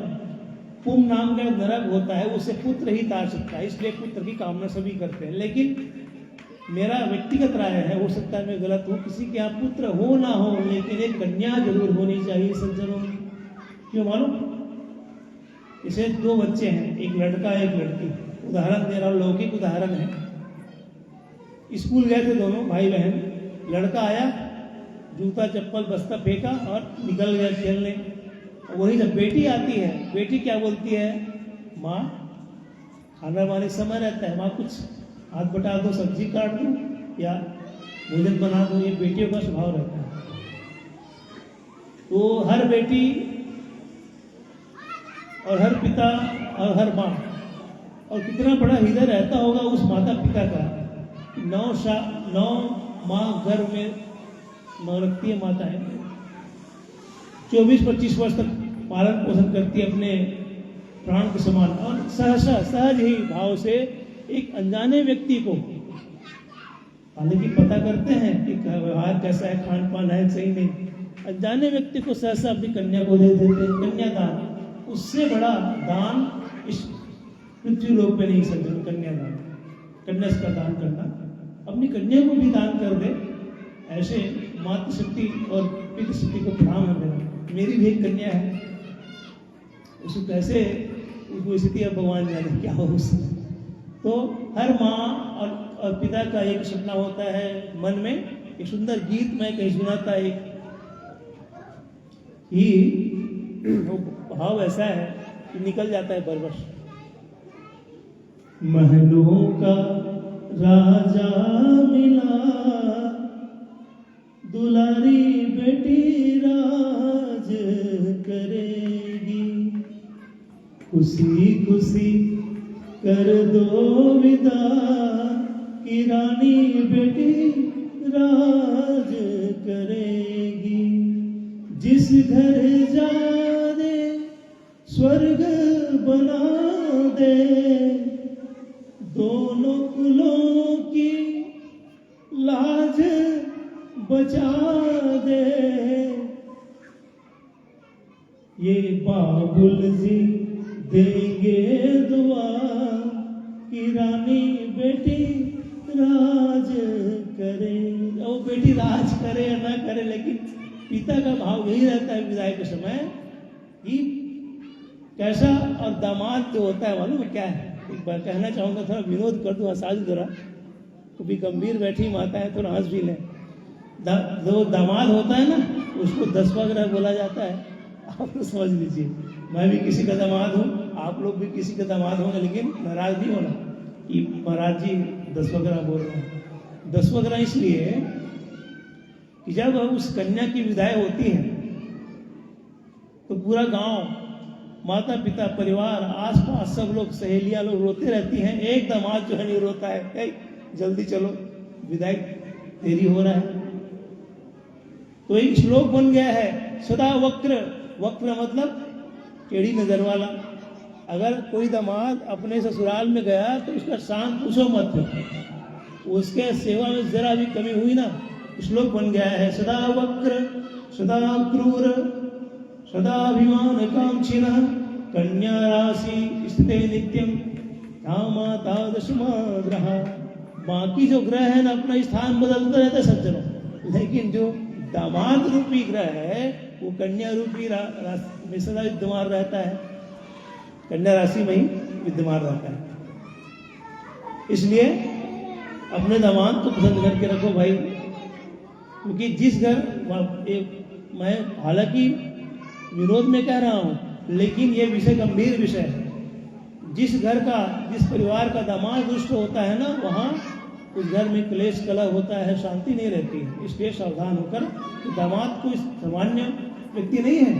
पुम नाम का नरक होता है, उससे पुत्र ही तार सकता है, इसलिए पुत्र की कामना सभी करते हैं। लेकिन मेरा व्यक्तिगत राय है, हो सकता है मैं गलत हूँ, किसी के यहाँ पुत्र हो ना हो, लेकिन एक कन्या जरूर होनी चाहिए सज्जनों। क्यों मालूम? इसे 2 बच्चे हैं, एक लड़का एक लड़की, उदाहरण दे रहा हूँ, लौकिक उदाहरण है। स्कूल गए थे दोनों भाई बहन, लड़का आया, जूता चप्पल बस्ता फेंका और निकल गया खेलने। वही जब बेटी आती है, बेटी क्या बोलती है? माँ खाना बनाने समय रहता है, माँ कुछ हाथ बटा दो, सब्जी काट दो या भोजन बना दो। ये बेटियों का स्वभाव रहता है। तो हर बेटी और हर पिता और हर माँ, और कितना बड़ा हृदय रहता होगा उस माता पिता का। 9 माँ गर्भ में रखती है माताएं, 24-25 वर्ष तक पालन पोषण करती है अपने प्राण के समान, और सहज ही भाव से एक अनजाने व्यक्ति को, हालांकि पता करते हैं कि व्यवहार कैसा है, खान पान है सही नहीं, अनजाने व्यक्ति को सहसा अपनी कन्या को दे देते हैं। कन्यादान, उससे बड़ा दान इस पृथ्वी लोक पे नहीं सकते। कन्यादान, कन्या का दान करना, अपनी कन्या को भी दान कर दे, ऐसे मातृशक्ति और पितृशक्ति को प्रणाम है मेरा। मेरी भी एक कन्या है, उसको कैसे उसको स्थिति है भगवान जाने क्या हो उससे। तो हर माँ और पिता का एक सपना होता है मन में, एक सुंदर गीत मैं कहीं सुना था, एक ही वो भाव ऐसा है कि निकल जाता है बरबस। महलों का राजा मिला, दुलारी बेटी राज करेगी, खुशी खुशी कर दो विदा कि रानी बेटी राज करेगी। जिस घर जा दे स्वर्ग बना दे, दोनों कुलों की लाज बचा दे। ये बाबुल जी देंगे दुआ कि रानी बेटी राज करे। वो बेटी राज करे या ना करे, लेकिन पिता का भाव यही रहता है विदाई के समय कि कैसा। और दामाद जो होता है मालूम है क्या है? एक बार कहना चाहूंगा, थोड़ा विनोद कर दूँ, हंसा दूँ जरा, कभी गंभीर बैठी माता है थोड़ा हंस भी लें। जो दामाद होता है ना, उसको 10वां ग्रह बोला जाता है, आप तो समझ लीजिए। मैं भी किसी का दामाद हूँ, आप लोग भी किसी का दामाद होंगे, लेकिन नाराज नहीं होना कि महाराज जी 10वां ग्रह बोल रहे हैं। 10वां ग्रह इसलिए कि जब उस कन्या की विदाई होती है तो पूरा गांव, माता पिता, परिवार, आसपास सब लोग, सहेलियां लोग रोते रहती हैं। एक दामाद जो है नहीं रोता है, जल्दी चलो विदाई देरी हो रहा है। तो एक श्लोक बन गया है, सदा वक्र वक्र मतलब टेढ़ी नजर वाला। अगर कोई दामाद अपने ससुराल में गया तो उसका शान पूछो मत, उसके सेवा में जरा भी कमी हुई ना, श्लोक बन गया है, सदा वक्र सदा क्रूर सदा अभिमान कांक्षिण कन्या राशि स्थिते नित्यम धामाता दशमा ग्रह। बाकी जो ग्रह है ना अपना स्थान बदलते रहते सज्जनों, लेकिन जो दामाद रूपी ग्रह है वो कन्या रूपी राशि में सदा विद्यमान रहता है, कन्या राशि में ही विद्यमान रहता है। इसलिए अपने दामाद को पसंद करके रखो भाई, क्योंकि जिस घर, मैं हालांकि विरोध में कह रहा हूं, लेकिन ये विषय गंभीर विषय है। जिस घर का, जिस परिवार का दामाद दुष्ट होता है ना, वहाँ उस घर में क्लेश कलह होता है, शांति नहीं रहती है। इसलिए सावधान होकर, दामाद कोई सामान्य व्यक्ति नहीं है।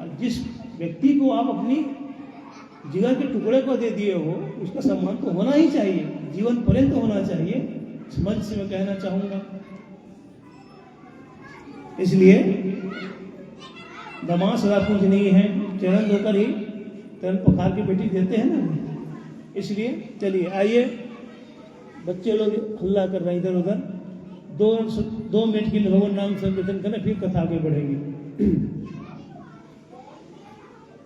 और जिस व्यक्ति को आप अपनी जिगर के टुकड़े को दे दिए हो, उसका सम्मान तो होना ही चाहिए, जीवन पर्यंत होना चाहिए, समझ से मैं कहना चाहूंगा। इसलिए दामाद सदा पूजनीय है, चरण धोकर ही चरण पखार की बेटी देते हैं ना। इसलिए चलिए आइए, बच्चे लोग हल्ला कर रहे हैं इधर उधर, 2 मिनट के लिए भगवान नाम संकीर्तन करें, फिर कथा आगे बढ़ेगी।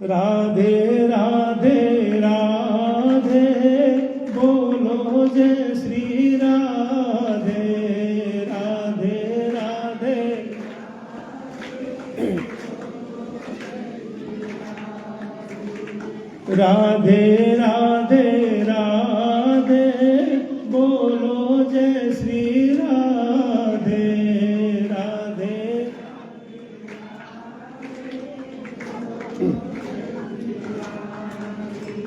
राधे राधे राधे बोलो जय श्री राधे, राधे राधे राधे राधे राधे बोलो जय श्री राधे, राधे।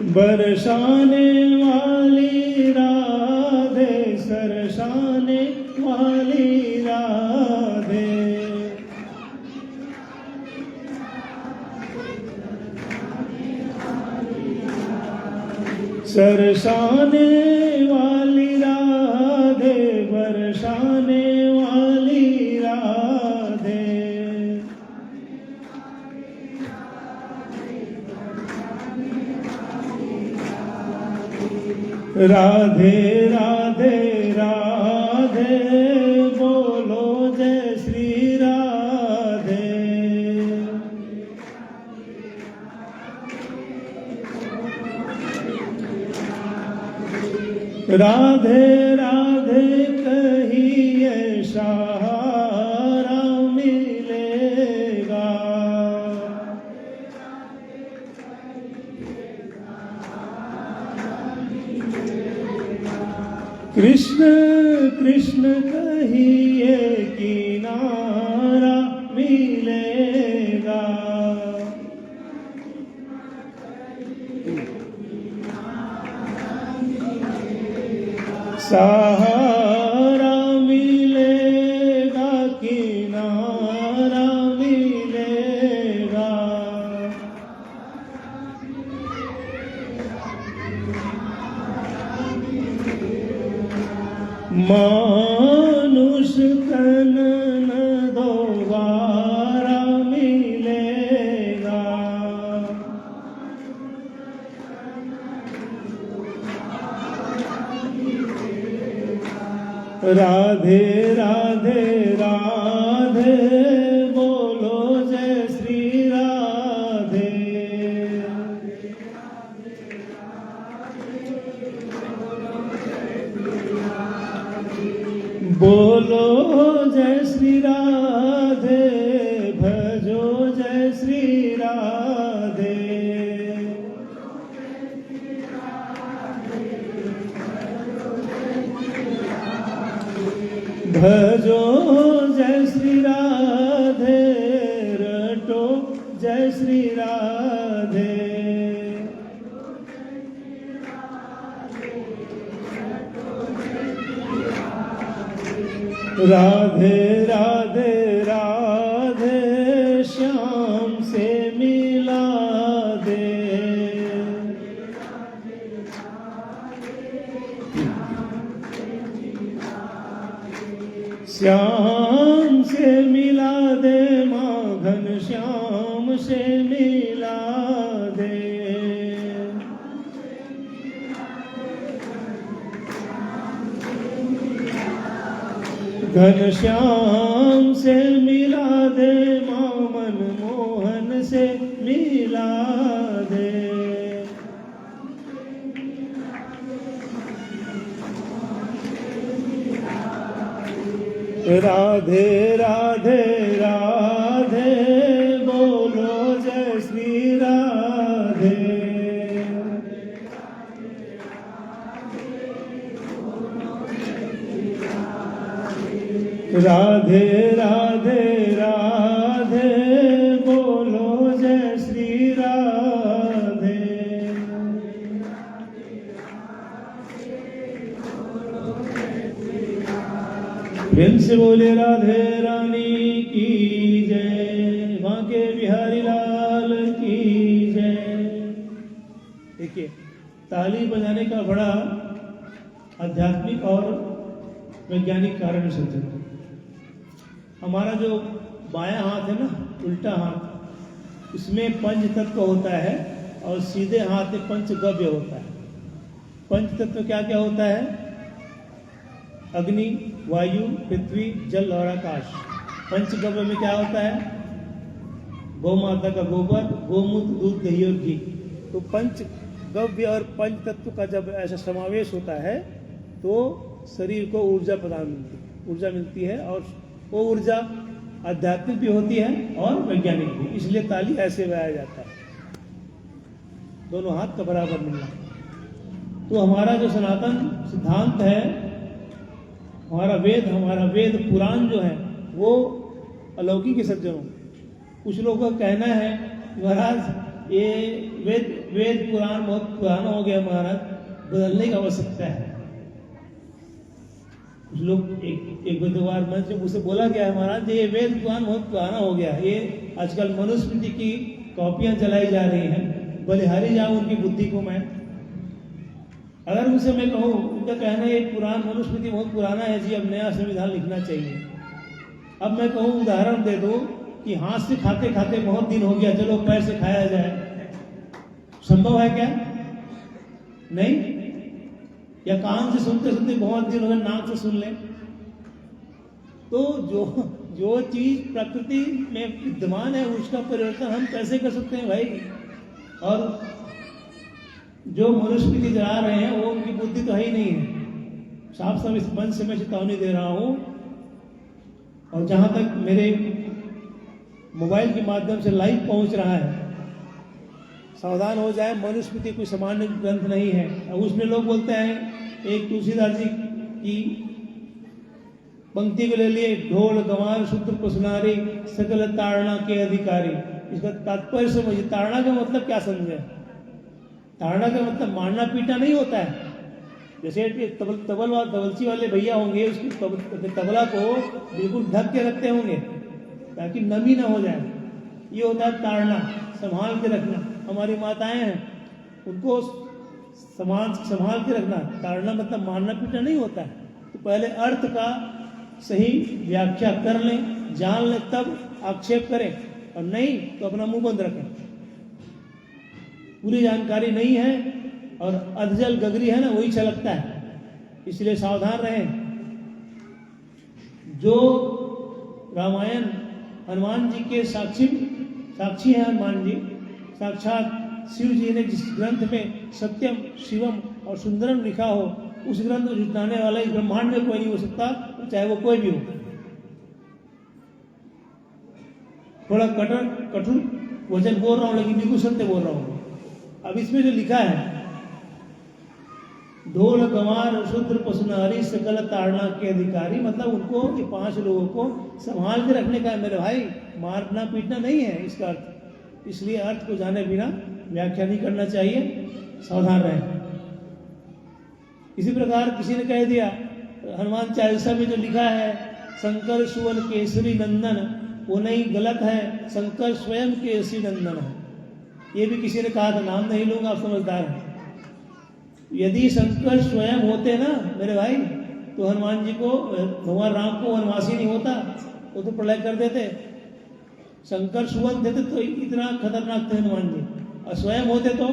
बरसाने वाली राधे, सरसाने वाली राधे, सरसाने वाली राधे, बरसाने वाली राधे। राधे राधे राधे बोलो जय श्री राधे, राधे राधे कहिए सहारा मिलेगा, कृष्ण कृष्ण कहिए किनारा मिलेगा, सहारा मिलेगा किनारा मिलेगा। मानुष तन न दोबारा मिलेगा, राधे राधे राधे बोलो जय श्री राधे, बोलो जय श्री राधे, भजो जय श्री राधे, भजो जय श्री राधे, रटो जय श्री राधे, राधे राधे राधे श्याम से मिला दे, श्याम से मिला दे माँ घन श्याम से मिला दे। घनश्याम से मिला दे, माँ मनमोहन से मिला दे। राधे राधे राधे बोलो जय श्री राधे। राधे राधे राधे बोलो जय श्री राधे। प्रेम से बोले राधे रानी की जय, बांके बिहारी लाल की जय। देखिए, ताली बजाने का बड़ा आध्यात्मिक और वैज्ञानिक कारण है सज्जन। हमारा जो बायां हाथ है ना, उल्टा हाथ, इसमें पंच तत्व होता है और सीधे हाथ में पंचगव्य होता है। पंच तत्व क्या क्या होता है? अग्नि, वायु, पृथ्वी, जल और आकाश। पंचगव्य में क्या होता है? गौ माता का गोबर, गोमूत्र, दूध, दही और घी। तो पंचगव्य और पंच तत्व का जब ऐसा समावेश होता है तो शरीर को ऊर्जा मिलती है और वो ऊर्जा आध्यात्मिक भी होती है और वैज्ञानिक भी। इसलिए ताली ऐसे बजाया जाता है, दोनों हाथ का बराबर मिलना। तो हमारा जो सनातन सिद्धांत है, हमारा वेद पुराण जो है वो अलौकिक सज्जनों। कुछ लोगों का कहना है महाराज ये वेद पुराण बहुत पुराना हो गया महाराज, बदलने की आवश्यकता है। कुछ लोग एक बुधवार मंच में उसे बोला गया है महाराज ये वेद पुराण बहुत पुराना हो गया, ये आजकल मनुस्मृति की कॉपियां चलाई जा रही हैं, बलिहारी जाऊं उनकी बुद्धि को मैं। अगर उनसे मैं कहूँ, उनका कहना है पुराण मनुस्मृति बहुत पुराना है जी, अब नया संविधान लिखना चाहिए। अब मैं कहूँ उदाहरण दे दो कि हाथ से खाते खाते बहुत दिन हो गया, चलो पैर से खाया जाए, संभव है क्या? नहीं। या कान से सुनते सुनते बहुत दिन हो गए, नाक से सुन लें। तो जो चीज प्रकृति में विद्यमान है उसका परिवर्तन हम कैसे कर सकते हैं भाई? और जो मनुस्मृति चला रहे हैं वो उनकी बुद्धि तो है ही नहीं है। साफ साफ इस मंच से मैं चेतावनी दे रहा हूं। और जहां तक मेरे मोबाइल के माध्यम से लाइव पहुंच रहा है, सावधान हो जाए, मनुस्मृति कोई सामान्य ग्रंथ नहीं है। अब उसमें लोग बोलते हैं, एक तुलसीदास जी की पंक्ति को ले लिए, ढोल गंवार शूद्र पसुनारी सकल ताड़ना के अधिकारी। इसका तात्पर्य समझिए, ताड़ना का मतलब क्या समझे? ताड़ना का मतलब मारना पीटना नहीं होता है। जैसे तबलची वाले भैया होंगे, उसकी तबला को बिल्कुल ढक के रखते होंगे ताकि नमी ना हो जाए, ये होता है ताड़ना, संभाल के रखना। हमारी माताएं हैं, उनको संभाल के रखना। ताड़ना मतलब मारना पीटना नहीं होता है। तो पहले अर्थ का सही व्याख्या कर लें, जान लें, तब आक्षेप करें, और नहीं तो अपना मुंह बंद रखें। पूरी जानकारी नहीं है और अधजल गगरी है ना, वही छलकता है, इसलिए सावधान रहें। जो रामायण हनुमान जी के साक्षी हैं, हनुमान जी साक्षात शिव जी ने जिस ग्रंथ में सत्यम शिवम और सुंदरम लिखा हो, उस ग्रंथ को जुटाने वाला इस ब्रह्मांड में कोई नहीं हो सकता, चाहे वो कोई भी हो। थोड़ा कठोर वचन बोल रहा हूं, लेकिन बिल्कुल सत्य बोल रहा हूं। अब इसमें जो लिखा है, ढोल गंवार शूद्र पसुनारी सकल ताड़ना के अधिकारी, मतलब उनको ये 5 लोगों को संभाल के रखने का है मेरे भाई, मारना पीटना नहीं है इसका अर्थ। इसलिए अर्थ को जाने बिना व्याख्या नहीं करना चाहिए, सावधान रहें। इसी प्रकार किसी ने कह दिया, हनुमान चालीसा में जो लिखा है शंकर सुवन केसरी नंदन, वो नहीं, गलत है, शंकर स्वयं केसरी नंदन है। ये भी किसी ने कहा था, नाम नहीं लूंगा, आप समझदार हैं। यदि शंकर स्वयं होते ना मेरे भाई, तो हनुमान जी को, भगवान राम को वनवासी नहीं होता, वो तो प्रलय कर देते। शंकर सुवन थे तो इतना खतरनाक थे हनुमान जी, और स्वयं होते तो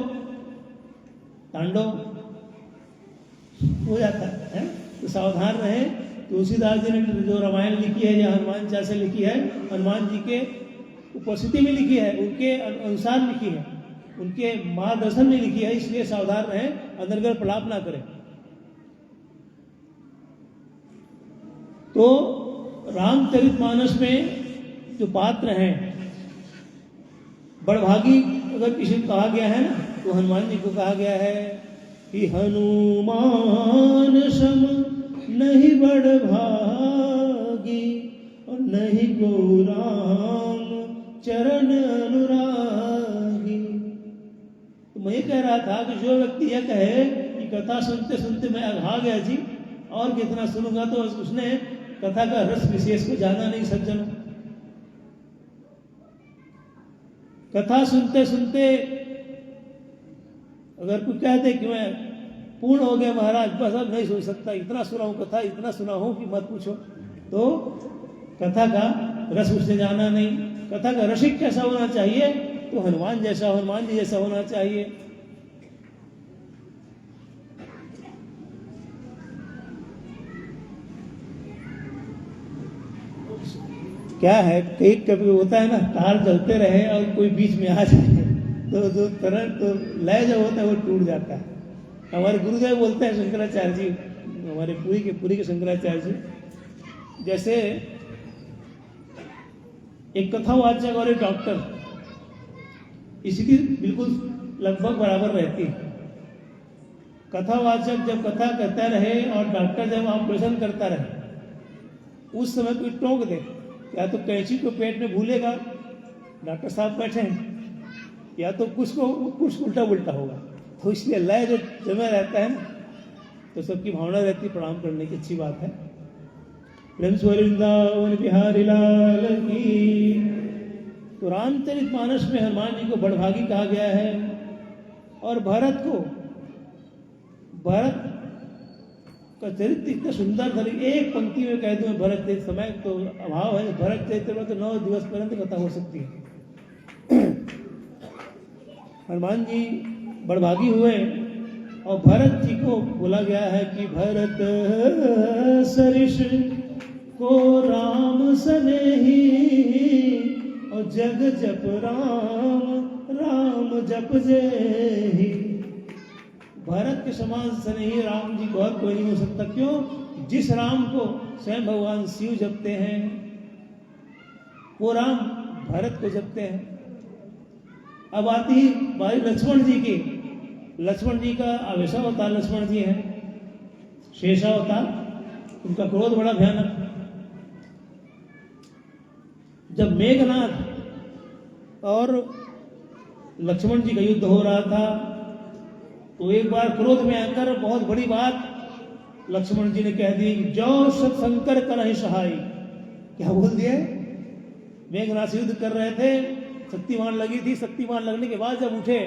तांडव हो जाता है। तो सावधान रहे। तुलसीदास जी ने जो रामायण लिखी है या हनुमान चालीसा लिखी है, हनुमान जी के उपस्थिति में लिखी है, उनके अनुसार लिखी है, उनके मार्गदर्शन में लिखी है, इसलिए सावधान रहे, अंदरगढ़ प्रलाप ना करें। तो रामचरितमानस में जो पात्र हैं, बड़भागी अगर किसी को कहा गया है ना, तो हनुमान जी को कहा गया है कि हनुमान सम नहीं बड़भागी और नहीं गौराम चरण अनुरागी। तो मैं ये कह रहा था कि जो व्यक्ति यह कहे कि कथा सुनते सुनते मैं अघा गया जी, और कितना सुनूंगा, तो उसने कथा का रस विशेष को जाना नहीं सज्जनों। कथा सुनते सुनते अगर कोई कहते कि मैं पूर्ण हो गया महाराज, बस अब नहीं सुन सकता, इतना सुना हूं कथा, इतना सुना हूं कि मत पूछो, तो कथा का रस उसने जाना नहीं। कथा का रसिक कैसा होना चाहिए? तो हनुमान जैसा, हनुमान जी जैसा होना चाहिए। क्या है, कई कभी होता है ना, तार जलते रहे और कोई बीच में आ जाए तो जो तरह तो लय जो होता है वो टूट जाता है। हमारे गुरुदेव बोलते हैं, शंकराचार्य जी, हमारे पूरी के शंकराचार्य जी, जैसे एक कथावाचक और एक डॉक्टर, स्थिति बिल्कुल लगभग बराबर रहती है। कथावाचक जब कथा कहता रहे और डॉक्टर जब ऑपरेशन करता रहे, उस समय कोई टोक दे, या तो कैंची को पेट में भूलेगा, डॉक्टर साहब बैठे हैं, या तो कुछ उल्टा उल्टा होगा। तो इसलिए लय जो जमे रहता है ना, तो सबकी भावना रहती है प्रणाम करने की, अच्छी बात है। प्रेम से वृंदावन बिहारी लाल की। तो रामचरितमानस में हनुमान जी को बड़भागी कहा गया है, और भरत का चरित्र इतना सुंदर था। एक पंक्ति में कह दूं भरत चरित्र, समय तो अभाव है, भरत चरित्र में तो 9 दिवस पर्यंत कथा हो सकती है। हनुमान जी बड़भागी हुए, और भरत जी को बोला गया है कि भरत सरिष को राम सनेही, और जग जप राम राम जप जेही। भरत के समान स्नेही राम जी को और कोई नहीं हो सकता। क्यों? जिस राम को स्वयं भगवान शिव जपते हैं, वो राम भरत को जपते हैं। अब आती बारी लक्ष्मण जी की। लक्ष्मण जी का आवेशावतार लक्ष्मण जी हैं, शेषावतार, उनका क्रोध बड़ा भयानक। जब मेघनाथ और लक्ष्मण जी का युद्ध हो रहा था, तो एक बार क्रोध में आकर बहुत बड़ी बात लक्ष्मण जी ने कह दी, जो सत शंकर करहि सहाय। क्या बोल दिया? मेघनाथ से युद्ध कर रहे थे, शक्तिमान लगी थी, शक्तिमान लगने के बाद जब उठे,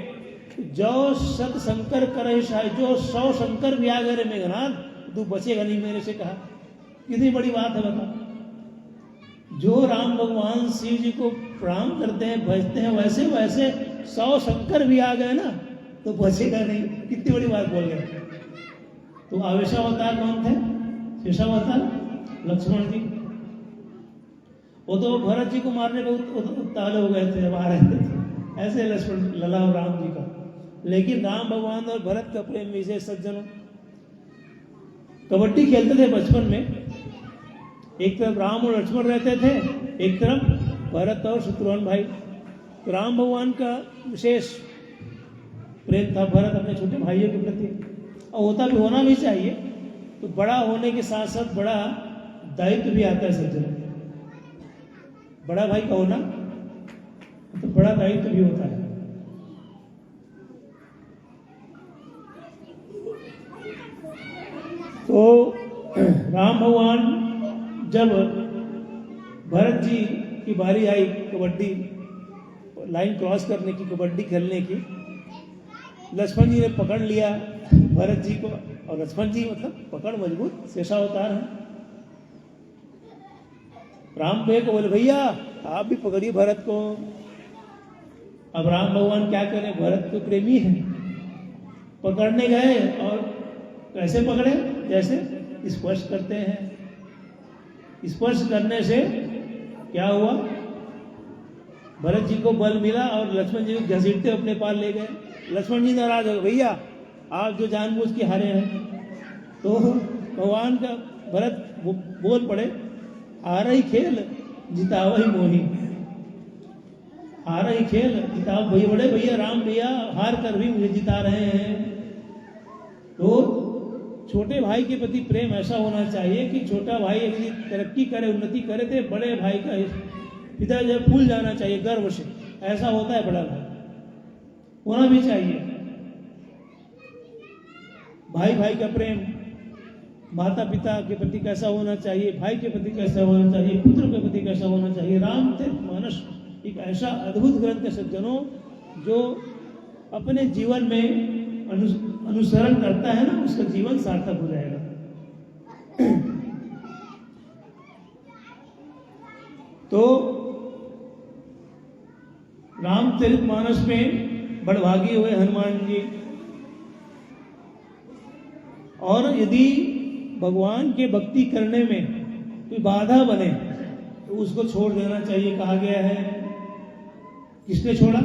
जो सत शंकर करहि सहाय, जो 100 शंकर भी आ गए मेघनाथ, तू बचेगा नहीं मेरे से। कहा कितनी बड़ी बात है बता। जो राम भगवान शिव जी को प्रणाम करते हैं, भजते हैं, वैसे वैसे 100 शंकर भी आ गए ना, तो बचेगा नहीं। कितनी बड़ी बात बोल गए। तो आवेशावतार कौन थे? शेषावतार लक्ष्मण जी। वो तो भरत जी को मारने पे उत्ताल हो गए थे जब आ रहे थे, ऐसे लक्ष्मण लला और राम जी का। लेकिन राम भगवान और भरत का प्रेम विशेष। सज्जनों, कबड्डी खेलते थे बचपन में, एक तरफ राम और लक्ष्मण रहते थे, एक तरफ भरत और शत्रुघ्न भाई। तो राम भगवान का विशेष प्रेम था भरत अपने छोटे भाइयों के प्रति, और होता भी, होना भी चाहिए। तो बड़ा होने के साथ साथ बड़ा दायित्व भी आता है सज्जनों। बड़ा भाई का होना तो बड़ा दायित्व भी होता है। तो राम भगवान जब भरत जी की बारी आई कबड्डी लाइन क्रॉस करने की, कबड्डी खेलने की, लक्ष्मण जी ने पकड़ लिया भरत जी को, और लक्ष्मण जी मतलब पकड़ मजबूत, शेषावतार है। राम पे को बोले, भैया आप भी पकड़िए भरत को। अब राम भगवान क्या करें, भरत तो प्रेमी है, पकड़ने गए और कैसे पकड़े, जैसे स्पर्श करते हैं। स्पर्श करने से क्या हुआ, भरत जी को बल मिला और लक्ष्मण जी को घसीटते अपने पास ले गए। लक्ष्मण जी नाराज हो गए, भैया आप जो जानबूझ के हारे हैं। तो भगवान का भरत बोल पड़े, हारा ही खेल जितावा ही मोही। हारा ही खेल जितावा, भैया बड़े भैया राम भैया हार कर भी मुझे जिता रहे हैं। तो छोटे भाई के प्रति प्रेम ऐसा होना चाहिए कि छोटा भाई यदि तरक्की करे, उन्नति करे तो बड़े भाई का पिता जब फूल जाना चाहिए गर्व से, ऐसा होता है बड़ा भाई, होना भी चाहिए। भाई भाई का प्रेम माता पिता के प्रति कैसा होना चाहिए, भाई के प्रति कैसा होना चाहिए, पुत्र के प्रति कैसा होना चाहिए। रामचरितमानस एक ऐसा अद्भुत ग्रंथ है सज्जनों, जो अपने जीवन में अनुसरण करता है ना, उसका जीवन सार्थक हो जाएगा। तो रामचरितमानस में बड़भागी हुए हनुमान जी। और यदि भगवान के भक्ति करने में कोई बाधा बने तो उसको छोड़ देना चाहिए, कहा गया है। किसने छोड़ा,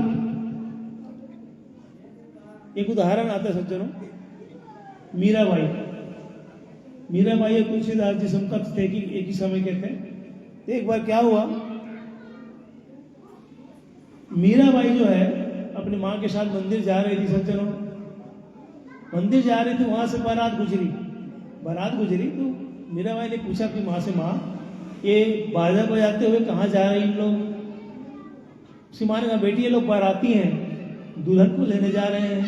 एक उदाहरण आता है सज्जनों, मीराबाई। मीराबाई और तुलसीदास जी समकक्ष थे कि एक ही समय के थे। तो एक बार क्या हुआ, मीराबाई जो है अपनी माँ के साथ मंदिर जा रही थी सज्जनों। मंदिर जा रही थी, वहां से बारात गुजरी। तो मीराबाई ने पूछा कि माँ से, माँ ये बाजा बजाते हुए कहाँ जा रहे इन लोग। उसकी माँ ने कहा, बेटी ये लोग बाराती हैं, दुल्हन को लेने जा रहे हैं।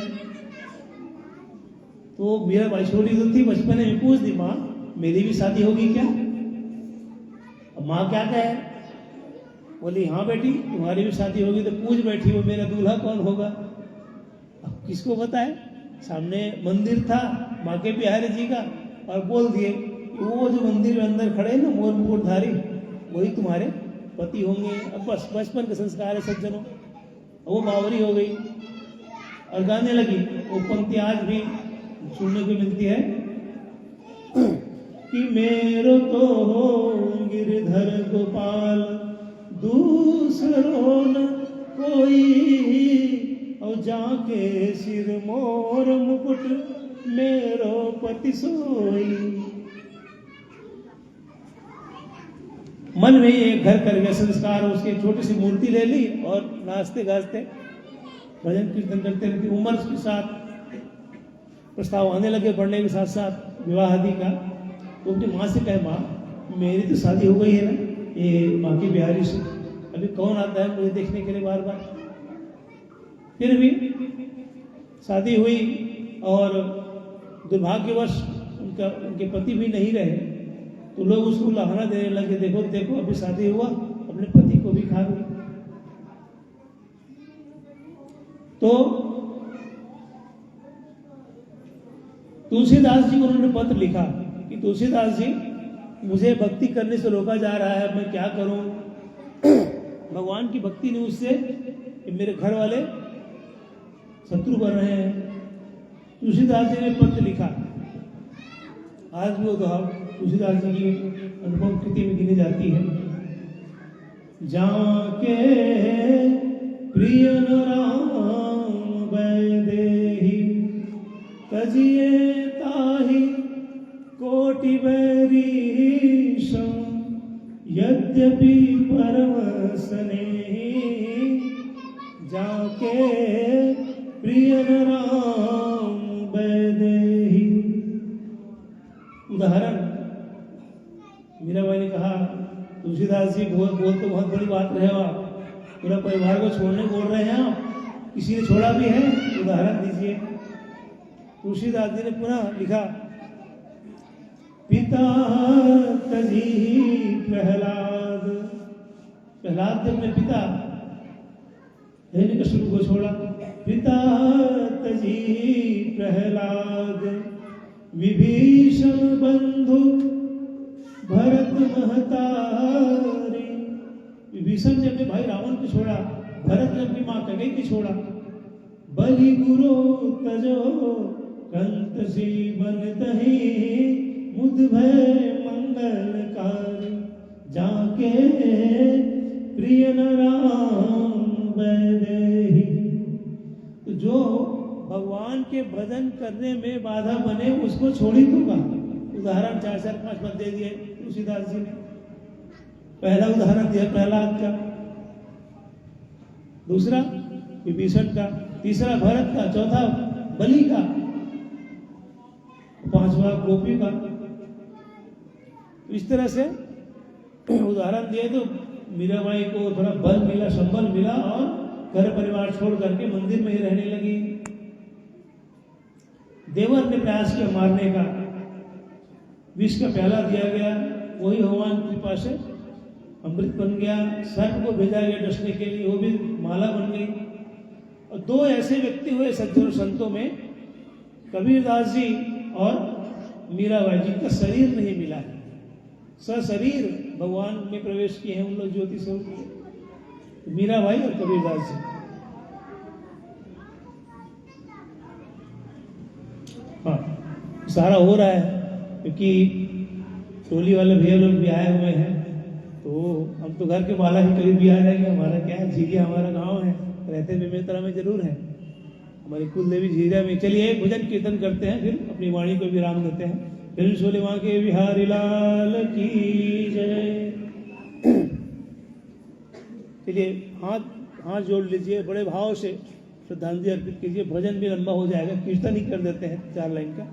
तो मीराबाई छोटी तो थी, बचपन में पूछ दी, माँ मेरी भी शादी होगी क्या। अब माँ क्या कहे, बोली हाँ बेटी तुम्हारी भी शादी होगी। तो पूछ बैठी हो मेरा दूल्हा कौन होगा। अब किसको बताए, सामने मंदिर था माँ के प्यारे जी का, और बोल दिए वो जो मंदिर में अंदर खड़े ना मोर मुकुटधारी, वही तुम्हारे पति होंगे। अब बस बचपन का संस्कार है सज्जनों। वो बावरी हो गई और गाने लगी। वो पंक्ति आज भी सुनने को मिलती है कि मेरो तो हो गिरधर गोपाल दूसरो न कोई, और जाके सिर मोर मुकुट मेरो पति सोई। मन में ये घर कर गया संस्कार, उसकी छोटी सी मूर्ति ले ली और नाचते गाजते भजन कीर्तन करते रहती। उम्र के साथ प्रस्ताव आने लगे, बढ़ने के साथ साथ विवाह आदि का। तो अपनी माँ से कहे, माँ मेरी तो शादी हो गई है ना, ये माँ की बिहारी से, अभी कौन आता है मुझे देखने के लिए बार बार। फिर भी शादी हुई और दुर्भाग्यवश उनके पति भी नहीं रहे। तो लोग उसको लहाना देने लगे, देखो देखो अभी शादी हुआ, अपने पति को भी खा गई। तो तुलसीदास जी को उन्होंने पत्र लिखा कि तुलसीदास जी मुझे भक्ति करने से रोका जा रहा है, मैं क्या करूं। भगवान की भक्ति ने उससे मेरे घर वाले शत्रु बन रहे हैं। तुलसीदास जी ने पत्र लिखा। आज भी वो तुलसीदास जी की अनुपम कृति में गिनी जाती है। जाके प्रिय राम वैदेही तजिए ताहि कोटि बैरीश, यद्यपि परम स्नेही जाके प्रिय राम वैदेही। उदाहरण, मीराबाई ने कहा तुलसीदास जी बोल तो बहुत बड़ी बात रहे हो, आप पूरा परिवार को छोड़ने बोल रहे हैं, आप किसी ने छोड़ा भी है, उदाहरण दीजिए। तुलसीदास जी ने पुनः लिखा, पिता तजी प्रहलाद। प्रहलाद ने अपने पिता हिरण्यकशिपु को छोड़ा। पिता तजी प्रहलाद विभीषण बंधु भरत महतारी, विभीषण ने अपने भाई रावण को छोड़ा, भरत ने अपनी माँ कैकेयी को छोड़ा। बलि गुरु तजो कंत सी बन तही, मुद भय मंगलकारी, जाके प्रिय न राम वैदेही। तो जो भगवान के भजन करने में बाधा बने उसको छोड़ी तो कहा। उदाहरण 4-4-5 मत दे दिए तुलसीदास जी ने। पहला उदाहरण दिया प्रहलाद का, दूसरा विभीषण का, तीसरा भरत का, चौथा बलि का, पांचवा गोपी का। इस तरह से उदाहरण दिए तो मीराबाई को थोड़ा बल मिला, संबल मिला और घर परिवार छोड़ करके मंदिर में ही रहने लगी। देवर ने प्रयास किया मारने का, विष का प्याला दिया गया, वही भगवान की कृपा से अमृत बन गया। सर्प को भेजा गया डसने के लिए, वो भी माला बन गई। और दो ऐसे व्यक्ति हुए सज्जनों संतों में, कबीरदास जी और मीराबाई, जिनका शरीर नहीं मिला है, सशरीर भगवान में प्रवेश किए हैं उन लोग ज्योति स्वरूप, मीराबाई और कबीरदास जी। हाँ, सारा हो रहा है क्योंकि टोली वाले भैया लोग भी आए हुए हैं, तो हम तो घर के बाला ही करीब भी आ जाएंगे। हमारा क्या है, झीरिया हमारा गांव है, रहते बेमेतरा में जरूर है, हमारी कुल देवी झीरिया में। चलिए भजन कीर्तन करते हैं, फिर अपनी वाणी को विराम देते हैं। फिर सोले वहां के बिहारी लाल की जय। चलिए हाथ जोड़ लीजिए, बड़े भाव से श्रद्धांजलि अर्पित कीजिए। भजन भी लंबा हो जाएगा, कीर्तन ही कर देते हैं 4 लाइन का।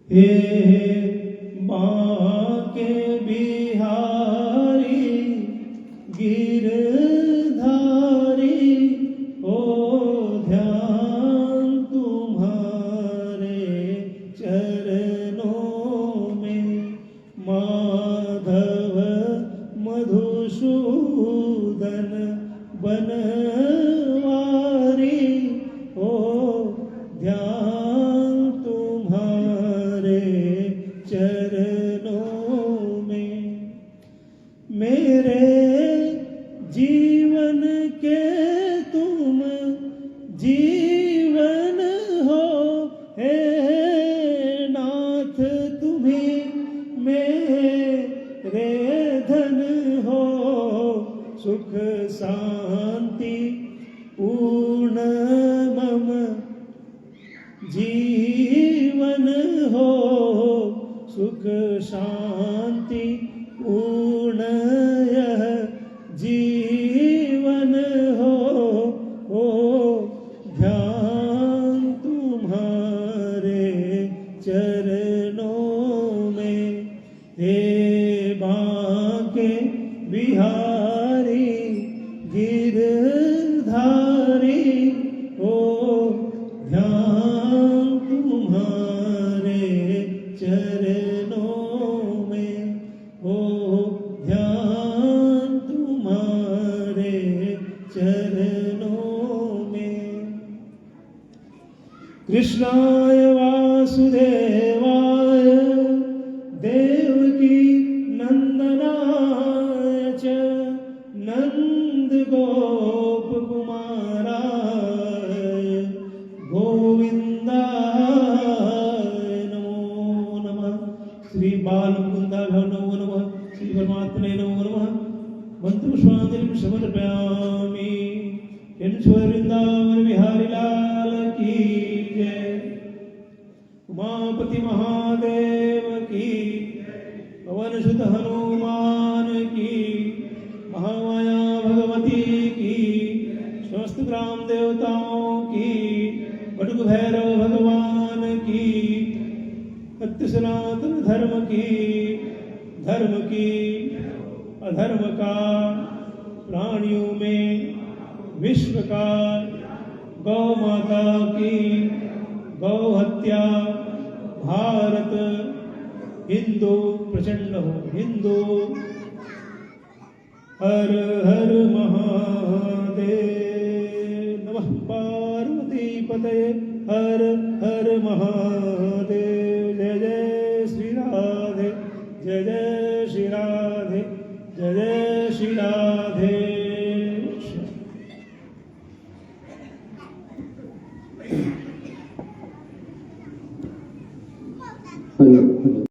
हे बांके बिहारी गिरधारी, ओ ध्यान तुम्हारे चरणों में, माधव मधुसूदन बनवारी, ओ ध्यान तुम्हारे चरणों में। मेरे जीवन के तुम जीवन हो, हे नाथ तुम्ही मेरे धन हो, सुख शांति पूर्ण मम जीवन हो, सुख शांति पूर्ण यह जीवन हो, ध्यान तुम्हारे चरणों में। हे बांके बिहारी गिरधारी, ओ ध्यान तुम्हारे चरणों में, ओ ध्यान तुम्हारे चरणों में। कृष्णाय वासुदेवाय देवकी नंदनाय च नंद गोप कुमाराय गोविंदाय नमो नमः। श्री बाल मुकुंदाभ्यो नमो नमः। श्री परमात्मने नमो नमः। मंत्र पुष्पांजलिं समर्पयामि। वृंदावन बिहारी लाल की जय। उमापति महादेव की, पवन सुत हनुमान की, महामाया भगवती की, समस्त ग्राम देवताओं की, बटुक भैरव भगवान की, सत्य सनातन धर्म की अधर्म का प्राणियों में विश्व का, गौ माता की गौ हत्या, भारत हिंदू प्रचंड हो, हिंदू। हर हर महादेव। नमः पार्वती पतये। हर हर महादेव। जय जय श्री राधे, जय जय श्री राधे। हरिओम।